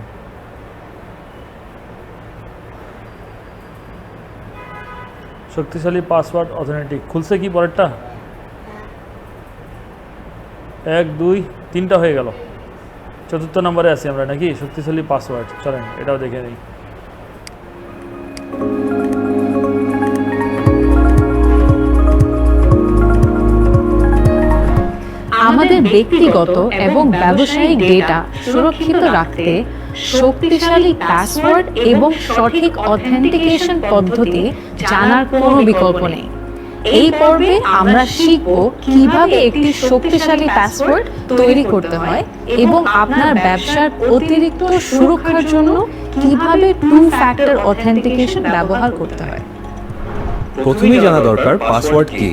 Speaker 1: শক্তিশালী পাসওয়ার্ড অথেন্টিক খুলছে কি পরেরটা? 1 2 3টা হয়ে গেল। চতুর্থ নম্বরে আছি আমরা নাকি? শক্তিশালী পাসওয়ার্ড। চলেন এটাও দেখে নিই।
Speaker 3: আমাদের ব্যক্তিগত এবং ব্যবসায়িক ডেটা সুরক্ষিত রাখতে শক্তিশালী পাসওয়ার্ড এবং সঠিক অথেন্টিকেশন পদ্ধতি জানার কোনো বিকল্প নেই। এই পর্বে আমরা শিখব কিভাবে একটি শক্তিশালী পাসওয়ার্ড তৈরি করতে হয় এবং আপনার ব্যবসার অতিরিক্ত সুরক্ষার জন্য কিভাবে 2 ফ্যাক্টর অথেন্টিকেশন ব্যবহার করতে হয়।
Speaker 2: প্রথমেই জানা দরকার পাসওয়ার্ড কি।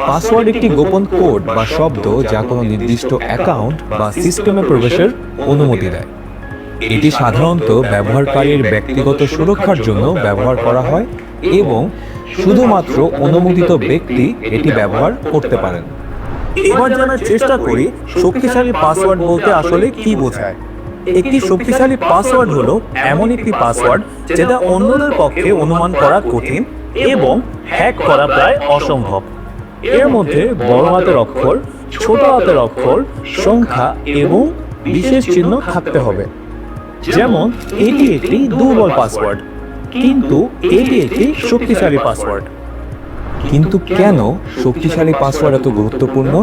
Speaker 2: পাসওয়ার্ড একটি গোপন কোড বা শব্দ যা কোনো নির্দিষ্ট অ্যাকাউন্ট বা সিস্টেমে প্রবেশের অনুমতি দেয়। এটি সাধারণত ব্যবহারকারীর ব্যক্তিগত সুরক্ষার জন্য ব্যবহার করা হয় এবং শুধুমাত্র অনুমোদিত ব্যক্তি এটি ব্যবহার করতে পারেন।
Speaker 5: এবার জানার চেষ্টা করি শক্তিশালী পাসওয়ার্ড বলতে আসলে কি বোঝায়। একটি শক্তিশালী পাসওয়ার্ড হলো এমন একটি পাসওয়ার্ড যেটা অন্যদের পক্ষে অনুমান করা কঠিন এবং হ্যাক করা প্রায় অসম্ভব। এর মধ্যে বড় হাতের অক্ষর, ছোট হাতের অক্ষর, সংখ্যা এবং বিশেষ চিহ্ন থাকতে হবে। যেমন এটি একটি দুর্বল পাসওয়ার্ড, কিন্তু এটি একটি শক্তিশালী পাসওয়ার্ড।
Speaker 2: কিন্তু কেন শক্তিশালী পাসওয়ার্ড এত গুরুত্বপূর্ণ?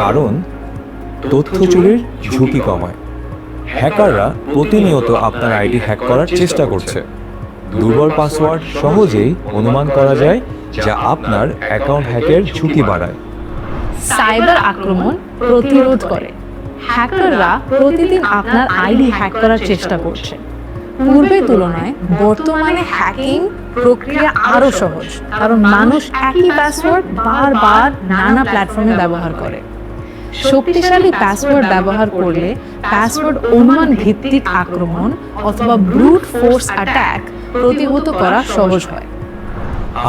Speaker 2: কারণ তথ্য চুরির ঝুঁকি কমায়। হ্যাকাররা প্রতিনিয়ত আপনার আইডি হ্যাক করার চেষ্টা করছে। দুর্বল পাসওয়ার্ড সহজেই অনুমান করা যায়, যা আপনার অ্যাকাউন্ট হ্যাকের ঝুঁকি বাড়ায়।
Speaker 3: সাইবার আক্রমণ প্রতিরোধ করে। হ্যাকাররা প্রতিদিন আপনার আইডি হ্যাক করার চেষ্টা করছে। পূর্বের তুলনায় বর্তমানে হ্যাকিং প্রক্রিয়া আরো সহজ, কারণ মানুষ একই পাসওয়ার্ড বারবার নানা প্ল্যাটফর্মে ব্যবহার করে। শক্তিশালী পাসওয়ার্ড ব্যবহার করলে পাসওয়ার্ড অনুমান ভিত্তিক আক্রমণ অথবা ব্রুট ফোর্স অ্যাটাক প্রতিহত করা সহজ হয়।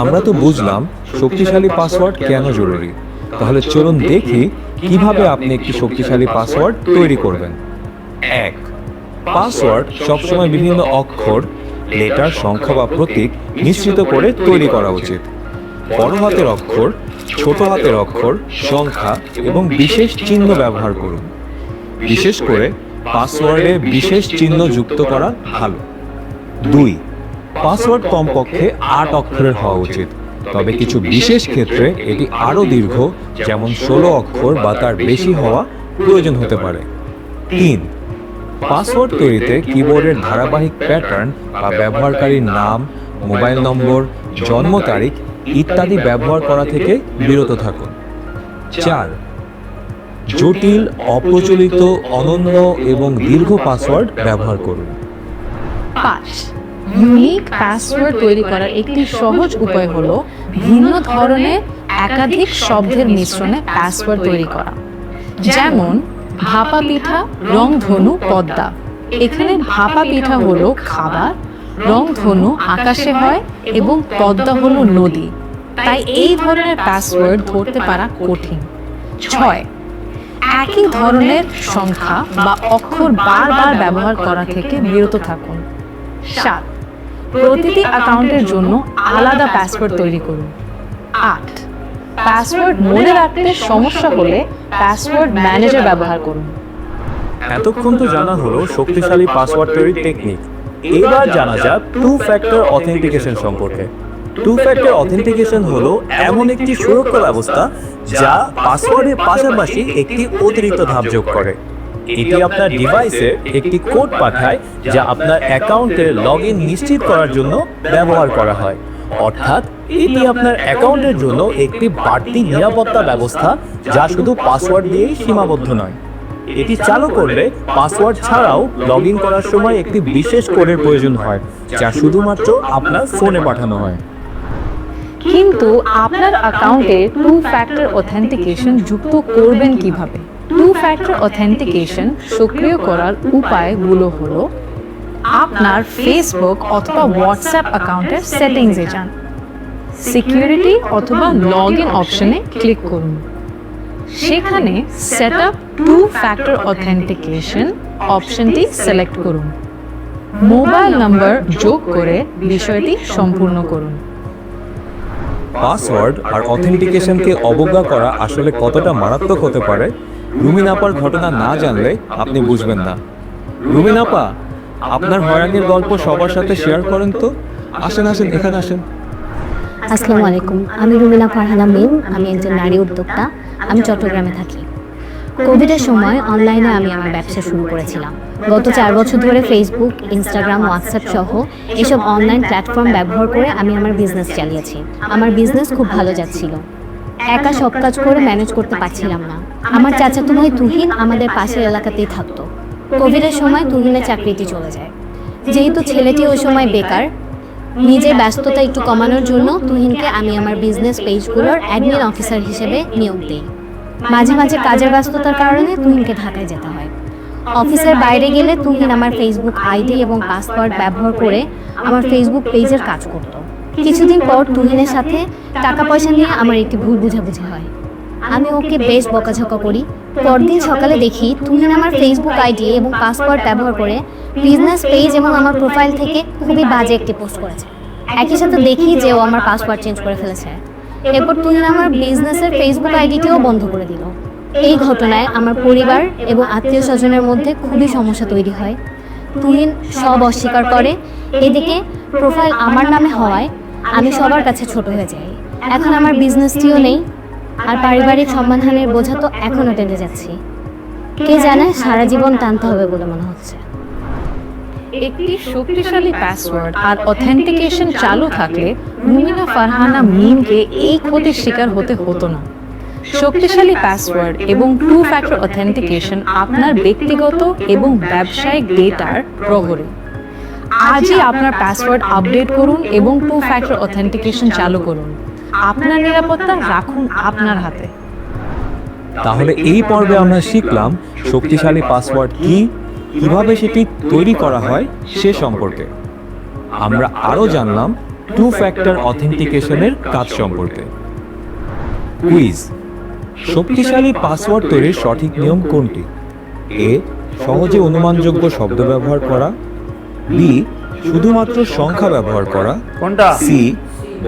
Speaker 2: আমরা তো বুঝলাম শক্তিশালী পাসওয়ার্ড কেন জরুরি। তাহলে চলুন দেখি কিভাবে আপনি একটি শক্তিশালী পাসওয়ার্ড তৈরি করবেন। 1. পাসওয়ার্ড সবসময় বিভিন্ন অক্ষর, লেটার, সংখ্যা বা প্রতীক মিশ্রিত করে তৈরি করা উচিত। বড় হাতের অক্ষর, ছোট হাতের অক্ষর, সংখ্যা এবং বিশেষ চিহ্ন ব্যবহার করুন। বিশেষ করে পাসওয়ার্ডে বিশেষ চিহ্ন যুক্ত করা ভালো। 2. পাসওয়ার্ড কমপক্ষে 8 অক্ষরের হওয়া উচিত, তবে কিছু বিশেষ ক্ষেত্রে এটি আরও দীর্ঘ, যেমন 16 অক্ষর বা তার বেশি হওয়া প্রয়োজন হতে পারে। 3. পাসওয়ার্ড তৈরিতে কিবোর্ডের ধারাবাহিক প্যাটার্ন বা ব্যবহারকারীর নাম, মোবাইল নম্বর, জন্ম তারিখ ইত্যাদি ব্যবহার করা থেকে বিরত থাকুন। 4. জটিল, অপ্রচলিত, অনন্য এবং দীর্ঘ পাসওয়ার্ড ব্যবহার করুন।
Speaker 3: 5. ইউনিক পাসওয়ার্ড তৈরি করার একটি সহজ উপায় হলো ভিন্ন ধরনের একাধিক শব্দের মিশ্রণে পাসওয়ার্ড তৈরি করা, যেমন ভাপা পিঠা, রংধনু, পদ্মা। এখানে ভাপা পিঠা হলো খাবার, রংধনু আকাশে হয় এবং পদ্মা হলো নদী, তাই এই ধরনের পাসওয়ার্ড ধরতে পারা কঠিন। 6. একই ধরনের সংখ্যা বা অক্ষর বারবার ব্যবহার করা থেকে বিরত থাকুন। 7. প্রতিটি অ্যাকাউন্টের জন্য আলাদা পাসওয়ার্ড তৈরি করুন। 8. পাসওয়ার্ড মনে রাখতে সমস্যা হলে পাসওয়ার্ড ম্যানেজার ব্যবহার করুন।
Speaker 5: এতক্ষণ তো জানা হলো শক্তিশালী পাসওয়ার্ড তৈরির টেকনিক। এবার জানা যাক টু ফ্যাক্টর অথেন্টিকেশন সম্পর্কে। টু ফ্যাক্টর অথেন্টিকেশন হলো এমন একটি সুরক্ষা ব্যবস্থা যা পাসওয়ার্ডের পাশাপাশি একটি অতিরিক্ত ধাপ যোগ করে। এটি আপনার ডিভাইসে একটি কোড পাঠায় যা আপনার অ্যাকাউন্টের লগইন নিশ্চিত করার জন্য ব্যবহার করা হয়। অর্থাৎ এটি আপনার অ্যাকাউন্টের জন্য একটি বাড়তি নিরাপত্তা ব্যবস্থা যা শুধু পাসওয়ার্ড দিয়েই সীমাবদ্ধ নয়। এটি চালু করলে পাসওয়ার্ড ছাড়াও লগইন করার সময় একটি বিশেষ কোডের প্রয়োজন হয় যা শুধুমাত্র আপনার ফোনে পাঠানো হয়।
Speaker 3: কিন্তু আপনার অ্যাকাউন্টে টু ফ্যাক্টর অথেন্টিকেশন যুক্ত করবেন কিভাবে? টু ফ্যাক্টর অথেন্টিকেশন সক্রিয় করার উপায়গুলো হলো আপনার ফেসবুক অথবা হোয়াটসঅ্যাপ অ্যাকাউন্টের সেটিংসে যান, সিকিউরিটি অথবা লগইন অপশনে ক্লিক করুন। সেখানে সেটআপ টু ফ্যাক্টর অথেন্টিকেশন অপশনটি সিলেক্ট করুন। মোবাইল নাম্বার যোগ করে বিষয়টি সম্পূর্ণ করুন।
Speaker 2: পাসওয়ার্ড আর অথেন্টিকেশনকে অবজ্ঞা করা আসলে কতটা মারাত্মক হতে পারে রুমিন আপার ঘটনা না জানলে আপনি বুঝবেন না। রুমিন আপা, আপনার হয়রানির গল্প সবার সাথে শেয়ার করেন তো। আসেন আসেন, এখানে আসেন।
Speaker 6: আসসালামু আলাইকুম, আমি রুমিনা ফারহানা মিম। আমি একজন নারী উদ্যোক্তা। আমি চট্টগ্রামে থাকি। কোভিডের সময় অনলাইনে আমি আমার ব্যবসা শুরু করেছিলাম। গত 4 বছর ধরে ফেসবুক, ইনস্টাগ্রাম, হোয়াটসঅ্যাপ সহ এসব অনলাইন প্ল্যাটফর্ম ব্যবহার করে আমি আমার বিজনেস চালিয়েছি। আমার বিজনেস খুব ভালো যাচ্ছিল। একা সব কাজ করে ম্যানেজ করতে পারছিলাম না। আমার চাচাতো ভাই তুহিন আমাদের পাশের এলাকাতেই থাকতো। কোভিডের সময় তুহিনের চাকরিটি চলে যায়। যেহেতু ছেলেটি ওই সময় বেকার, নিজের ব্যস্ততা একটু কমানোর জন্য তুহিনকে আমি আমার বিজনেস পেজগুলোর অ্যাডমিন অফিসার হিসেবে নিয়োগ দিই। মাঝে মাঝে কাজের ব্যস্ততার কারণে তুহিনকে ঢাকায় যেতে হয়। অফিসের বাইরে গেলে তুহিন আমার ফেসবুক আইডি এবং পাসওয়ার্ড ব্যবহার করে আমার ফেসবুক পেজের কাজ করত। কিছুদিন পর তুহিনের সাথে টাকা পয়সা নিয়ে আমার একটি ভুল বোঝাবুঝি হয়। আমি ওকে বেশ বকাঝকা করি। পরদিন সকালে দেখি তুহিন আমার ফেসবুক আইডি এবং পাসওয়ার্ড ব্যবহার করে বিজনেস পেজ এবং আমার প্রোফাইল থেকে খুবই বাজে একটি পোস্ট করেছে। একই সাথে দেখি যে ও আমার পাসওয়ার্ড চেঞ্জ করে ফেলেছে। এরপর তুহিন আমার বিজনেসের ফেসবুক আইডিটিও বন্ধ করে দিল। এই ঘটনায় আমার পরিবার এবং আত্মীয় স্বজনের মধ্যে খুবই সমস্যা তৈরি হয়। তুহিন সব অস্বীকার করে। এদিকে প্রোফাইল আমার নামে হওয়ায় আমি সবার কাছে ছোট হয়ে যাই। এখন আমার বিজনেসটিও নেই, আর পারিবারিক সম্মানহানির বোঝা তো এখনও টেনে যাচ্ছি। কে জানে সারা জীবন টানতে হবে বলে মনে হচ্ছে।
Speaker 3: একটি শক্তিশালী পাসওয়ার্ড আর অথেন্টিকেশন চালু থাকলে রুমিনা ফারহানা মিমকে এই ক্ষতির শিকার হতে হতো না। শক্তিশালী পাসওয়ার্ড এবং টু ফ্যাক্টর অথেন্টিকেশন আপনার ব্যক্তিগত এবং ব্যবসায়িক ডেটার প্রহরী। আজই আপনার পাসওয়ার্ড আপডেট করুন এবং টু ফ্যাক্টর অথেন্টিকেশন চালু করুন। আপনার নিরাপত্তা রাখুন আপনার হাতে।
Speaker 2: তাহলে এই পর্বে আমরা শিখলাম শক্তিশালী পাসওয়ার্ড কি, কিভাবে সেটি তৈরি করা হয় সে সম্পর্কে। আমরা আরও জানলাম টু ফ্যাক্টর অথেন্টিকেশনের কাজ সম্পর্কে। কুইজ: শক্তিশালী পাসওয়ার্ড তৈরির সঠিক নিয়ম কোনটি? এ, সহজে অনুমানযোগ্য শব্দ ব্যবহার করা। বি, শুধুমাত্র সংখ্যা ব্যবহার করা।
Speaker 1: কোনটা?
Speaker 2: সি,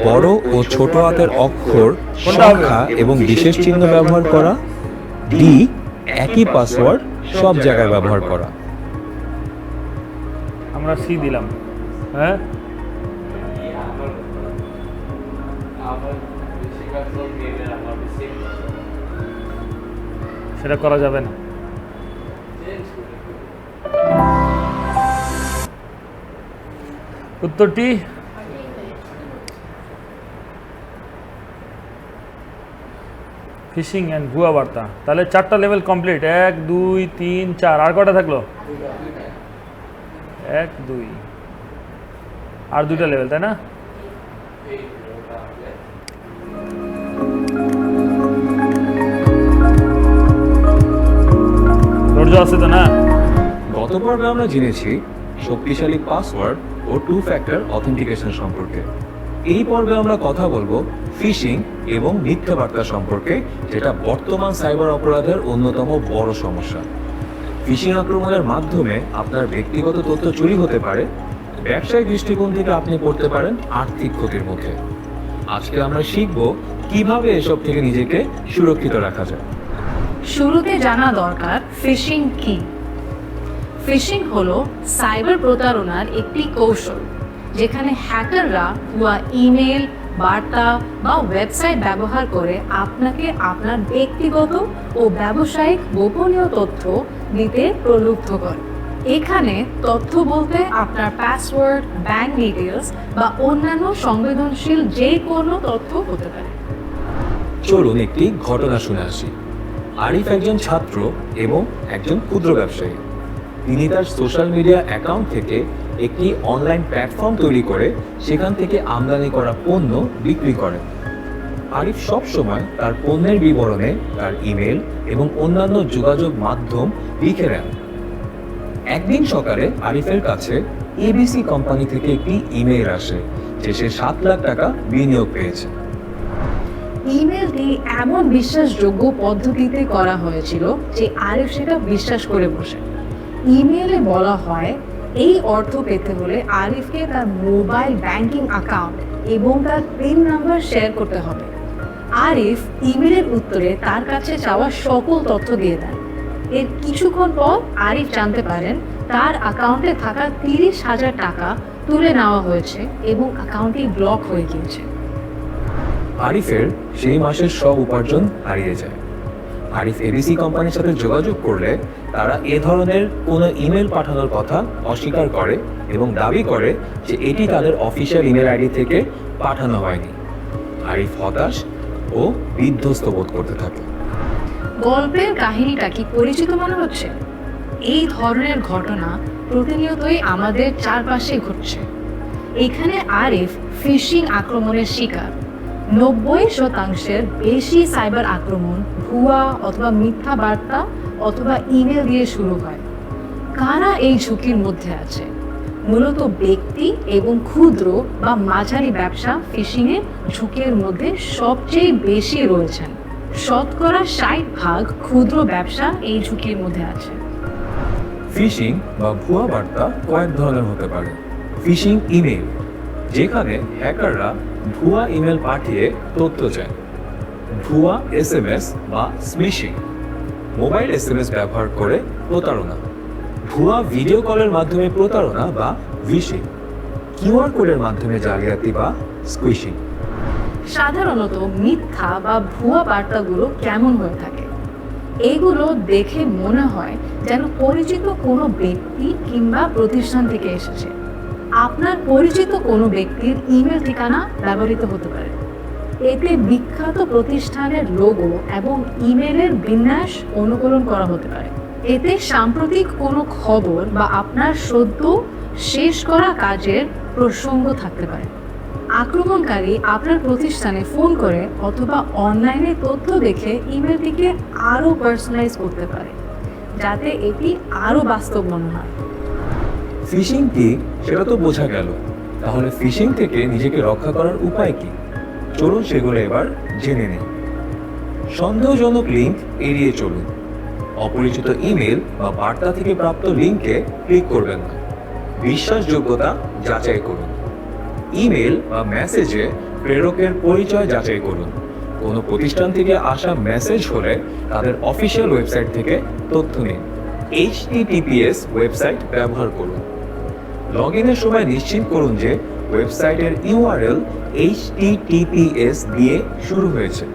Speaker 2: বড় ও ছোট হাতের অক্ষর, সংখ্যা এবং বিশেষ চিহ্ন ব্যবহার করা। ডি, একই পাসওয়ার্ড সব জায়গায় ব্যবহার করা।
Speaker 1: আমরা সি দিলাম, হ্যাঁ সেটা করা যাবে না। উত্তরটি ফিশিং অ্যান্ড ভুয়া বার্তা। তাহলে 4টা লেভেল কমপ্লিট, 1 2 3 4। আর কটা থাকলো? 1 2 আর 2টা লেভেল, তাই না? ধৈর্য আছে তো না?
Speaker 2: গত পর্বে আমরা জেনেছি শক্তিশালী পাসওয়ার্ড ও 2 ফ্যাক্টর অথেন্টিকেশন সম্পর্কে। এই পর্বে আমরা কথা বলবো ফিশিং এবং মিথ্যা বার্তা সম্পর্কে, যেটা বর্তমান সাইবার অপরাধের অন্যতম বড় সমস্যা। ফিশিং আক্রমণের মাধ্যমে আপনার ব্যক্তিগত তথ্য চুরি হতে পারে, ব্যবসায়িক দৃষ্টিকোণ থেকে আপনি পড়তে পারেন আর্থিক ক্ষতির মুখে। আজকে আমরা শিখব কিভাবে এসব থেকে নিজেকে সুরক্ষিত রাখা যায়।
Speaker 3: শুরুতে জানা দরকার ফিশিং কি। ফিশিং হলো সাইবার প্রতারণার একটি কৌশল, যেখানে হ্যাকাররা ভুয়া ইমেল, বার্তা বা ওয়েবসাইট ব্যবহার করে আপনাকে আপনার ব্যক্তিগত ও ব্যবসায়িক গোপনীয় তথ্য দিতে প্রলুব্ধ করে। এখানে তথ্য বলতে আপনার পাসওয়ার্ড, ব্যাংক ডিটেলস বা অন্যান্য সংবেদনশীল যে কোনো তথ্য হতে পারে।
Speaker 2: চলুন একটি ঘটনা শুনে আসি। আরিফ একজন ছাত্র এবং একজন ক্ষুদ্র ব্যবসায়ী। তিনি তার সোশ্যাল মিডিয়া অ্যাকাউন্ট থেকে একটি অনলাইন প্ল্যাটফর্ম তৈরি করে সেখান থেকে আমদানি করা পণ্য বিক্রি করেন। আরিফ সবসময় তার পণ্যের বিবরণে তার ইমেল এবং অন্যান্য যোগাযোগ মাধ্যম লিখে নেন। একদিন সকালে আরিফের কাছে এবিসি কোম্পানি থেকে একটি ইমেল আসে যে সে 7 লাখ টাকা বিনিয়োগ পেয়েছে।
Speaker 3: ইমেলটি এমন বিশ্বাসযোগ্য পদ্ধতিতে করা হয়েছিল যে আরিফ সেটা বিশ্বাস করে বসে। ইমেলে বলা হয় এই অর্থ পেতে হলে আরিফকে তার মোবাইল ব্যাংকিং অ্যাকাউন্ট এবং তার পিন নাম্বার শেয়ার করতে হবে। আরিফ ইমেলের উত্তরে তার কাছে চাওয়া সকল তথ্য দিয়ে দেন। এর কিছুক্ষণ পর আরিফ জানতে পারেন তার অ্যাকাউন্টে থাকা 30,000 টাকা তুলে নেওয়া হয়েছে এবং অ্যাকাউন্টটি ব্লক হয়ে গিয়েছে।
Speaker 2: আরিফের সেই মাসের সব উপার্জন হারিয়ে যায়। আরিফ এবিসি কোম্পানির সাথে যোগাযোগ করলে তারা এ ধরনের কোনো ইমেল পাঠানোর কথা অস্বীকার করে এবং দাবি করে যে এটি তাদের অফিসিয়াল ইমেল আইডি থেকে পাঠানো হয়নি। আরিফ হতাশ ও বিধ্বস্ত বোধ করতে থাকে।
Speaker 3: গল্পের কাহিনীটা কি পরিচিত মনে হচ্ছে? এই ধরনের ঘটনা প্রতিনিয়তই আমাদের চারপাশে ঘটছে। এখানে আরিফ ফিশিং আক্রমণের শিকার। 90% বেশি সাইবার আক্রমণ ভুয়া অথবা মিথ্যা বার্তা অথবা ইমেল দিয়ে শুরু হয়। কারা এই ঝুঁকির মধ্যে আছে? মূলত ব্যক্তি এবং ক্ষুদ্র বা মাঝারি ব্যবসা ফিশিংয়ের ঝুঁকির মধ্যে সবচেয়ে বেশি রয়েছেন। 60% ক্ষুদ্র ব্যবসা এই ঝুঁকির মধ্যে আছে।
Speaker 2: ফিশিং বা ভুয়া বার্তা কয়েক ধরনের হতে পারে। ফিশিং ইমেল, যেখানে হ্যাকাররা ভুয়া ইমেল পাঠিয়ে তথ্য চায়। ভুয়া এসএমএস বা স্মিশিং, মোবাইল এসএমএস ব্যবহার করে প্রতারণা। ভুয়া ভিডিও কলের মাধ্যমে প্রতারণা বা ভিশিং। কিউআর কোডের মাধ্যমে জালিয়াতি বা স্কুইশিং।
Speaker 3: সাধারণত মিথ্যা বা ভুয়া বার্তাগুলো কেমন হয়ে থাকে? এগুলো দেখে মনে হয় যেন পরিচিত কোনো ব্যক্তি কিংবা প্রতিষ্ঠান থেকে এসেছে। আপনার পরিচিত কোনো ব্যক্তির ইমেল ঠিকানা ব্যবহৃত হতে পারে। এতে বিখ্যাত প্রতিষ্ঠানের লোগো এবং ইমেলের বিন্যাস অনুকরণ করা হতে পারে। এতে সাম্প্রতিক কোনো খবর বা আপনার সদ্য শেষ করা কাজের প্রসঙ্গ থাকতে পারে। আক্রমণকারী আপনার প্রতিষ্ঠানে ফোন করে অথবা অনলাইনে তথ্য দেখে ইমেলটিকে আরও পার্সোনালাইজ করতে পারে, যাতে এটি আরও বাস্তব মনে হয়।
Speaker 2: ফিশিং কি সেটা তো বোঝা গেল, তাহলে ফিশিং থেকে নিজেকে রক্ষা করার উপায় কি? চলুন সেগুলো এবার জেনে নিই। সন্দেহজনক লিঙ্ক এড়িয়ে চলুন। অপরিচিত ইমেল বা বার্তা থেকে প্রাপ্ত লিঙ্কে ক্লিক করবেন না। বিশ্বাসযোগ্যতা যাচাই করুন। ইমেল বা মেসেজে প্রেরকের পরিচয় যাচাই করুন। কোনো প্রতিষ্ঠান থেকে আসা মেসেজ হলে তাদের অফিসিয়াল ওয়েবসাইট থেকে তথ্য নিন। HTTPS ওয়েবসাইট ব্যবহার করুন। লগ ইনের সময় নিশ্চিত করুন যে ওয়েবসাইটের URL HTTPS দিয়ে শুরু হয়েছে।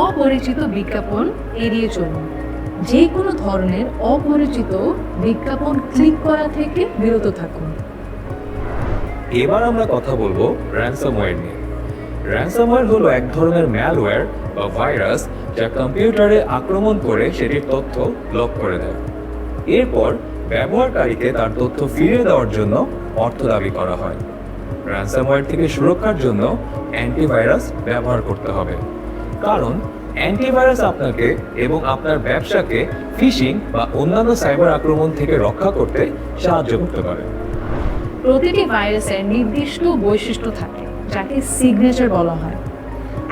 Speaker 3: অপরিচিত বিজ্ঞাপন এড়িয়ে চলুন। যে কোনো ধরনের অপরিচিত বিজ্ঞাপন ক্লিক করা থেকে বিরত থাকুন।
Speaker 2: এবার আমরা কথা বলবো র্যানসামওয়্যার নিয়ে। র্যানসামওয়্যার হলো এক ধরনের ম্যালওয়্যার বা ভাইরাস যা কম্পিউটারে আক্রমণ করে সেটির তথ্য লক করে দেয়। এরপর ব্যবহারকারীকে তার তথ্য ফিরিয়ে দেওয়ার জন্য অর্থ দাবি করা হয়। র্যানসামওয়্যার থেকে সুরক্ষার জন্য অ্যান্টিভাইরাস ব্যবহার করতে হবে, কারণ অ্যান্টিভাইরাস আপনাকে এবং আপনার ব্যবসাকে ফিশিং বা অন্যান্য সাইবার আক্রমণ থেকে রক্ষা করতে সাহায্য করতে পারে।
Speaker 3: প্রতিটি ভাইরাসের নির্দিষ্ট বৈশিষ্ট্য থাকে যাকে সিগনেচার বলা হয়।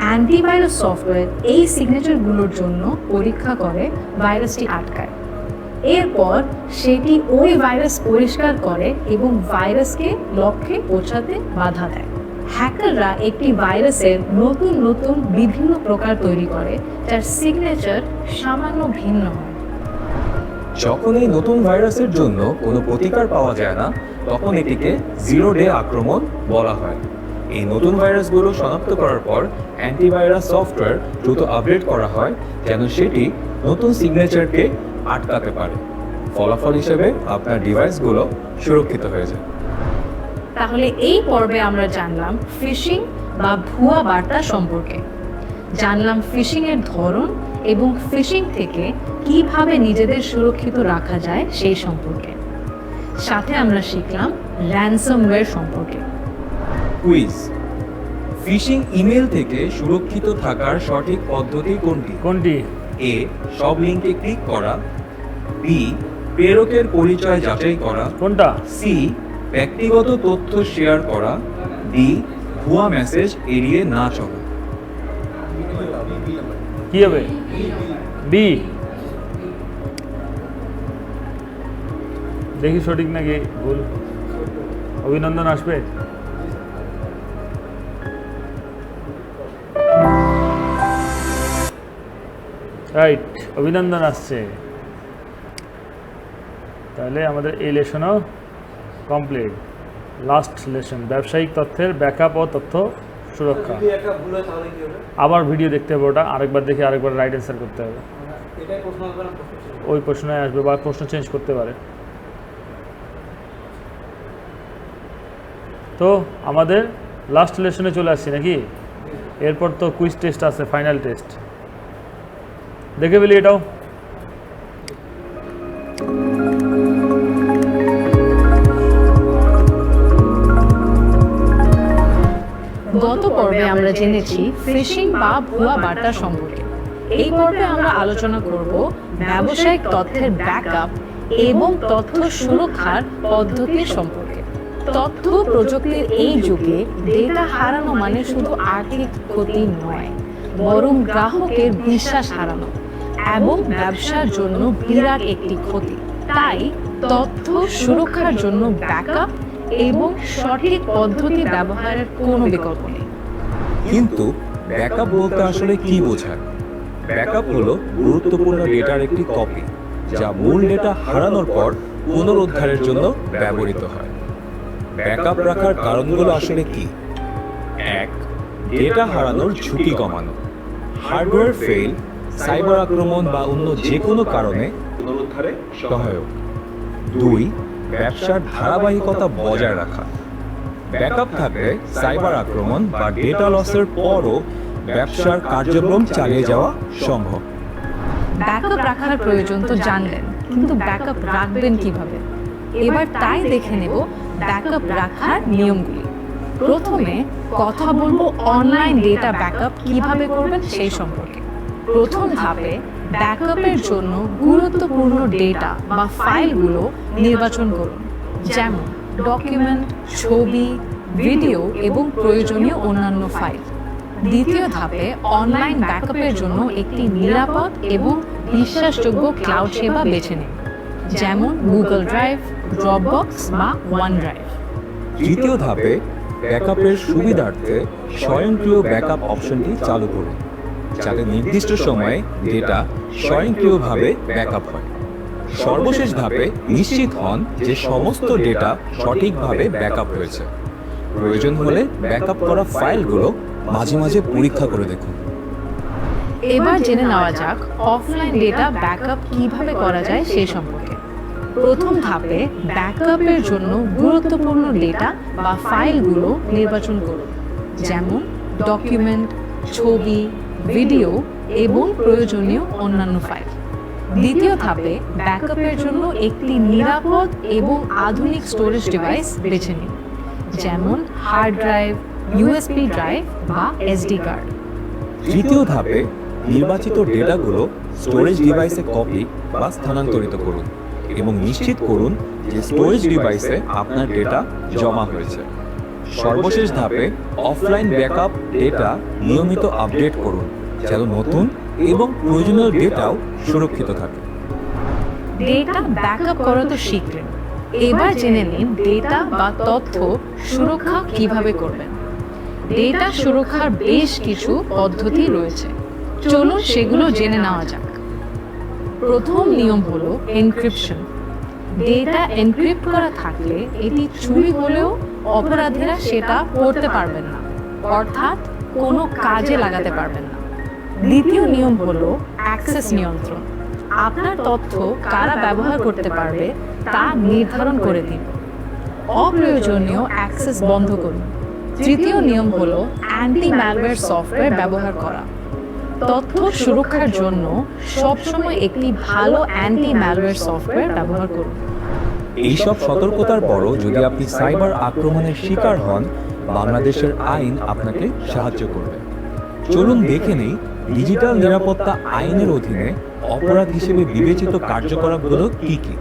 Speaker 3: অ্যান্টিভাইরাস সফটওয়্যার এই সিগনেচারগুলোর জন্য পরীক্ষা করে ভাইরাসটি আটকায়। এরপর সেটি ওই ভাইরাস পরিষ্কার করে এবং ভাইরাসকে লক্ষ্যে পৌঁছাতে বাধা দেয়। হ্যাকাররা একটি ভাইরাসের নতুন নতুন বিভিন্ন প্রকার তৈরি করে যার সিগনেচার সামান্য ভিন্ন হয়।
Speaker 2: যখন এই নতুন ভাইরাসের জন্য কোনো প্রতিকার পাওয়া যায় না, তখন এটিকে জিরো ডে আক্রমণ বলা হয়। এই নতুন ভাইরাসগুলো শনাক্ত করার পর অ্যান্টিভাইরাস সফটওয়্যার দ্রুত আপডেট করা হয় যেন সেটি নতুন সিগনেচারকে আটকাতে পারে। ফলাফল হিসেবে আপনার ডিভাইসগুলো সুরক্ষিত হয়ে যায়।
Speaker 3: তাহলে এই পর্বে আমরা জানলাম ফিশিং বা ভুয়া বার্তা সম্পর্কে, জানলাম ফিশিং এর ধরন এবং ফিশিং থেকে কিভাবে নিজেদের সুরক্ষিত রাখা যায় সেই সম্পর্কে। সাথে আমরা শিখলাম র্যানসামওয়্যার সম্পর্কে।
Speaker 2: কুইজ: ফিশিং ইমেল থেকে সুরক্ষিত থাকার সঠিক পদ্ধতি কোনটি?
Speaker 1: কোনটি?
Speaker 2: এ, সব লিঙ্কে ক্লিক করা। বি, প্রেরকের পরিচয় যাচাই করা।
Speaker 1: কোনটা?
Speaker 2: সি, ব্যক্তিগত তথ্য শেয়ার করা। ডি, ভুয়া মেসেজ এড়িয়ে না চলা।
Speaker 1: কি হবে? বি। দেখি সঠিক নাকি ভুল। অভিনন্দন আসবে। রাইট, অভিনন্দন আসছে। তাহলে আমাদের এই লেসনও কমপ্লিট। লাস্ট লেসন, ব্যবসায়িক তথ্যের ব্যাকআপ ও তথ্য সুরক্ষা। আবার ভিডিও দেখতে হবে, ওটা আরেকবার দেখে আরেকবার রাইট অ্যান্সার করতে হবে। ওই প্রশ্নে আসবে বা প্রশ্ন চেঞ্জ করতে পারে। তো আমাদের লাস্ট লেসনে চলে আসছি নাকি? এরপর তো কুইজ টেস্ট আছে, ফাইনাল টেস্ট। দেখে ফেলি এটাও।
Speaker 3: গত পর্বে আমরা জেনেছি ফিশিং বা ভুয়া বার্তা সম্পর্কে। এই পর্বে আমরা আলোচনা করব ব্যবসায়িক তথ্যের ব্যাকআপ এবং তথ্য সুরক্ষার পদ্ধতির সম্পর্কে। তথ্য প্রযুক্তির এই যুগে ডেটা হারানো মানে শুধু আর্থিক ক্ষতি নয়, বরং গ্রাহকের বিশ্বাস হারানো এবং ব্যবসার জন্য বিরাট একটি ক্ষতি। তাই তথ্য সুরক্ষার জন্য ব্যাকআপ এবং সঠিক পদ্ধতি ব্যবহারের কোনো বিকল্প নেই।
Speaker 2: কিন্তু ব্যাকআপ বলতে আসলে কি বোঝায়? ব্যাকআপ হলো গুরুত্বপূর্ণ ডেটার একটি কপি যা মূল ডেটা হারানোর পর পুনরুদ্ধারের জন্য ব্যবহৃত হয়। ব্যাকআপ রাখার কারণগুলো আসলে কি? 1. ডেটা হারানোর ঝুঁকি কমানো। হার্ডওয়্যার ফেল, সাইবার আক্রমণ বা অন্য যে কোনো কারণে পুনরুদ্ধারে সহায়ক। 2. ব্যবসার ধারাবাহিকতা বজায় রাখা। ব্যাকআপ থাকলে সাইবার আক্রমণ বা ডেটা লসের পরও ব্যবসার কার্যক্রম চালিয়ে যাওয়া সম্ভব।
Speaker 3: ব্যাকআপ রাখার প্রয়োজন তো জানলেন, কিন্তু ব্যাকআপ রাখবেন কিভাবে? এবার তাই দেখে নেব ব্যাকআপ রাখার নিয়মগুলি। প্রথমে কথা বলবো অনলাইন ডেটা ব্যাকআপ কিভাবে করবেন সেই সম্পর্কে। প্রথম ধাপে ব্যাকআপের জন্য গুরুত্বপূর্ণ ডেটা বা ফাইলগুলো নির্বাচন করুন, যেমন ডকুমেন্ট, ছবি, ভিডিও এবং প্রয়োজনীয় অন্যান্য ফাইল। দ্বিতীয় ধাপে অনলাইন ব্যাকআপের জন্য একটি নিরাপদ এবং বিশ্বাসযোগ্য ক্লাউড সেবা বেছে নিন, যেমন গুগল ড্রাইভ, ড্রপবক্স বা ওয়ান ড্রাইভ।
Speaker 2: তৃতীয় ধাপে ব্যাকআপের সুবিধার্থে স্বয়ংক্রিয় ব্যাকআপ অপশনটি চালু করুন, যাতে নির্দিষ্ট সময়ে ডেটা স্বয়ংক্রিয়ভাবে ব্যাকআপ হয়। সর্বশেষ ধাপে নিশ্চিত হন যে সমস্ত ডেটা সঠিকভাবে ব্যাকআপ হয়েছে। প্রয়োজন হলে ব্যাকআপ করা ফাইলগুলো মাঝে মাঝে পরীক্ষা করে দেখুন।
Speaker 3: এবার জেনে নেওয়া যাক অফলাইন ডেটা ব্যাকআপ কিভাবে করা যায় সেই সম্পর্কে। প্রথম ধাপে ব্যাকআপের জন্য গুরুত্বপূর্ণ ডেটা বা ফাইলগুলো নির্বাচন করুন, যেমন ডকুমেন্ট, ছবি, ভিডিও এবং প্রয়োজনীয় অন্যান্য ফাইল। দ্বিতীয় ধাপে ব্যাকআপের জন্য একটি নিরাপদ এবং আধুনিক স্টোরেজ ডিভাইস বেছে নিন, যেমন হার্ড ড্রাইভ, ইউএসবি ড্রাইভ বা এসডি কার্ড।
Speaker 2: তৃতীয় ধাপে নির্বাচিত ডেটাগুলো স্টোরেজ ডিভাইসে কপি বা স্থানান্তরিত করুন এবং নিশ্চিত করুন যে স্টোরেজ ডিভাইসে আপনার ডেটা জমা হয়েছে। সর্বশেষ ধাপে অফলাইন ব্যাকআপ ডেটা নিয়মিত আপডেট করুন, যেন নতুন এবং প্রয়োজনীয় ডেটাও সুরক্ষিত থাকে।
Speaker 3: ডেটা ব্যাকআপ করা তো শিখলেন, এবার জেনে নিন ডেটা বা তথ্য সুরক্ষা কিভাবে করবেন। ডেটা সুরক্ষার বেশ কিছু পদ্ধতি রয়েছে, চলুন সেগুলো জেনে নেওয়া যাক। প্রথম নিয়ম হলো এনক্রিপশন। ডেটা এনক্রিপ্ট করা থাকলে এটি চুরি হলেও অপরাধীরা সেটা পড়তে পারবেন না, অর্থাৎ কোনো কাজে লাগাতে পারবেন না। দ্বিতীয় নিয়ম হলো অ্যাক্সেস নিয়ন্ত্রণ। আপনার তথ্য কারা ব্যবহার করতে পারবে তা নির্ধারণ করে দিন। অপ্রয়োজনীয় অ্যাক্সেস বন্ধ করুন। তৃতীয় নিয়ম হলো অ্যান্টি ম্যালওয়্যার সফটওয়্যার ব্যবহার করা। তথ্য সুরক্ষার জন্য সবসময় একটি ভালো অ্যান্টি ম্যালওয়্যার সফটওয়্যার ব্যবহার করুন।
Speaker 2: এইসব সতর্কতার পরও যদি আপনি সাইবার আক্রমণের শিকার হন, বাংলাদেশের আইন আপনাকে সাহায্য করবে। চলুন দেখে নেই ডিজিটাল নিরাপত্তা আইনের অধীনে অপরাধ হিসেবে বিবেচিত কার্যকলাপগুলো কি কি।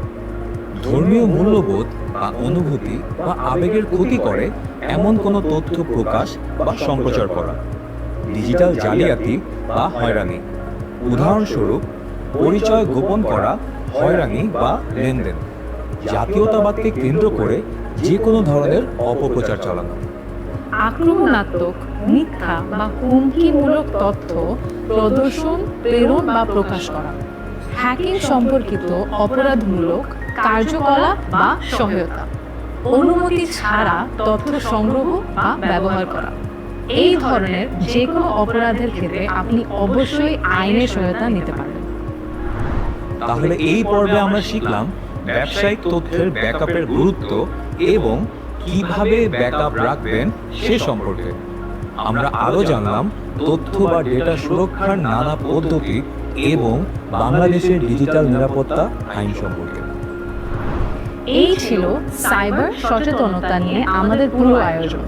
Speaker 2: ধর্মীয় মূল্যবোধ বা অনুভূতি বা আবেগের ক্ষতি করে এমন কোনো তথ্য প্রকাশ বা সম্প্রচার করা। ডিজিটাল জালিয়াতি বা হয়রানি, উদাহরণস্বরূপ পরিচয় গোপন করা, হয়রানি বা লেনদেন। জাতীয়তাবাদকে কেন্দ্র করে যে কোনো ধরনের অপপ্রচার চালানো।
Speaker 3: আক্রমণাত্মক, মিথ্যা বা হুমকিমূলক তথ্য প্রদর্শন, প্রেরণ বা প্রকাশ করা। হ্যাকিং সম্পর্কিত অপরাধমূলক কার্যকলাপ বা সহায়তা। অনুমতি ছাড়া তথ্য সংগ্রহ বা ব্যবহার করা। এই ধরনের যে কোনো অপরাধের ক্ষেত্রে আপনি অবশ্যই আইনের সহায়তা নিতে পারবেন।
Speaker 2: তাহলে এই পর্বে আমরা শিখলাম ব্যবসায়িক তথ্যের ব্যাকআপের গুরুত্ব এবং কিভাবে ব্যাকআপ রাখবেন সে সম্পর্কে। আমরা আরও জানলাম তথ্য বা ডেটা সুরক্ষার নানা পদ্ধতি এবং বাংলাদেশের ডিজিটাল নিরাপত্তা আইন সম্পর্কে।
Speaker 3: এই ছিল সাইবার সচেতনতা নিয়ে আমাদের পুরো আয়োজন।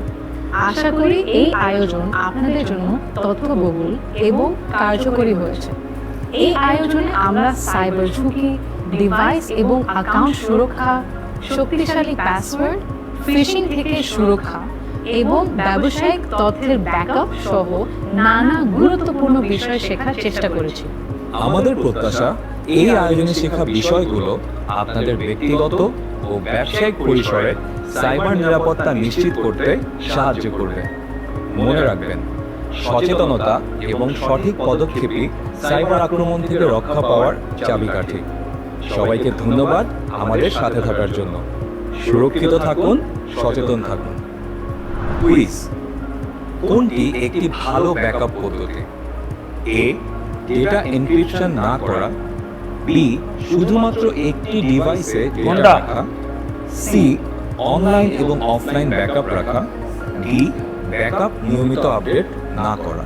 Speaker 3: আশা করি এই আয়োজন আপনাদের জন্য তথ্যবহুল এবং কার্যকরী হয়েছে। এই আয়োজনে আমরা সাইবার ঝুঁকি, ডিভাইস এবং অ্যাকাউন্ট সুরক্ষা, শক্তিশালী পাসওয়ার্ড, ফিশিং থেকে সুরক্ষা এবং ব্যবসায়িক তথ্যের ব্যাকআপ সহ নানা গুরুত্বপূর্ণ বিষয় শেখার চেষ্টা করেছি।
Speaker 2: আমাদের প্রত্যাশা এই আয়োজনে শেখা বিষয়গুলো আপনাদের ব্যক্তিগত ও ব্যবসায়িক পরিসরে সাইবার নিরাপত্তা নিশ্চিত করতে সাহায্য করবে। মনে রাখবেন, সচেতনতা এবং সঠিক পদক্ষেপই সাইবার আক্রমণ থেকে রক্ষা পাওয়ার চাবিকাঠি। সবাইকে ধন্যবাদ আমাদের সাথে থাকার জন্য। সুরক্ষিত থাকুন, সচেতন থাকুন। কুইজ: কোনটি একটি ভালো ব্যাকআপ পদ্ধতি? এ, ডেটা এনক্রিপশন না করা। বি, শুধুমাত্র একটি ডিভাইসে ডেটা রাখা। সি, অনলাইন এবং অফলাইন ব্যাকআপ রাখা। ডি, ব্যাকআপ নিয়মিত আপডেট না করা।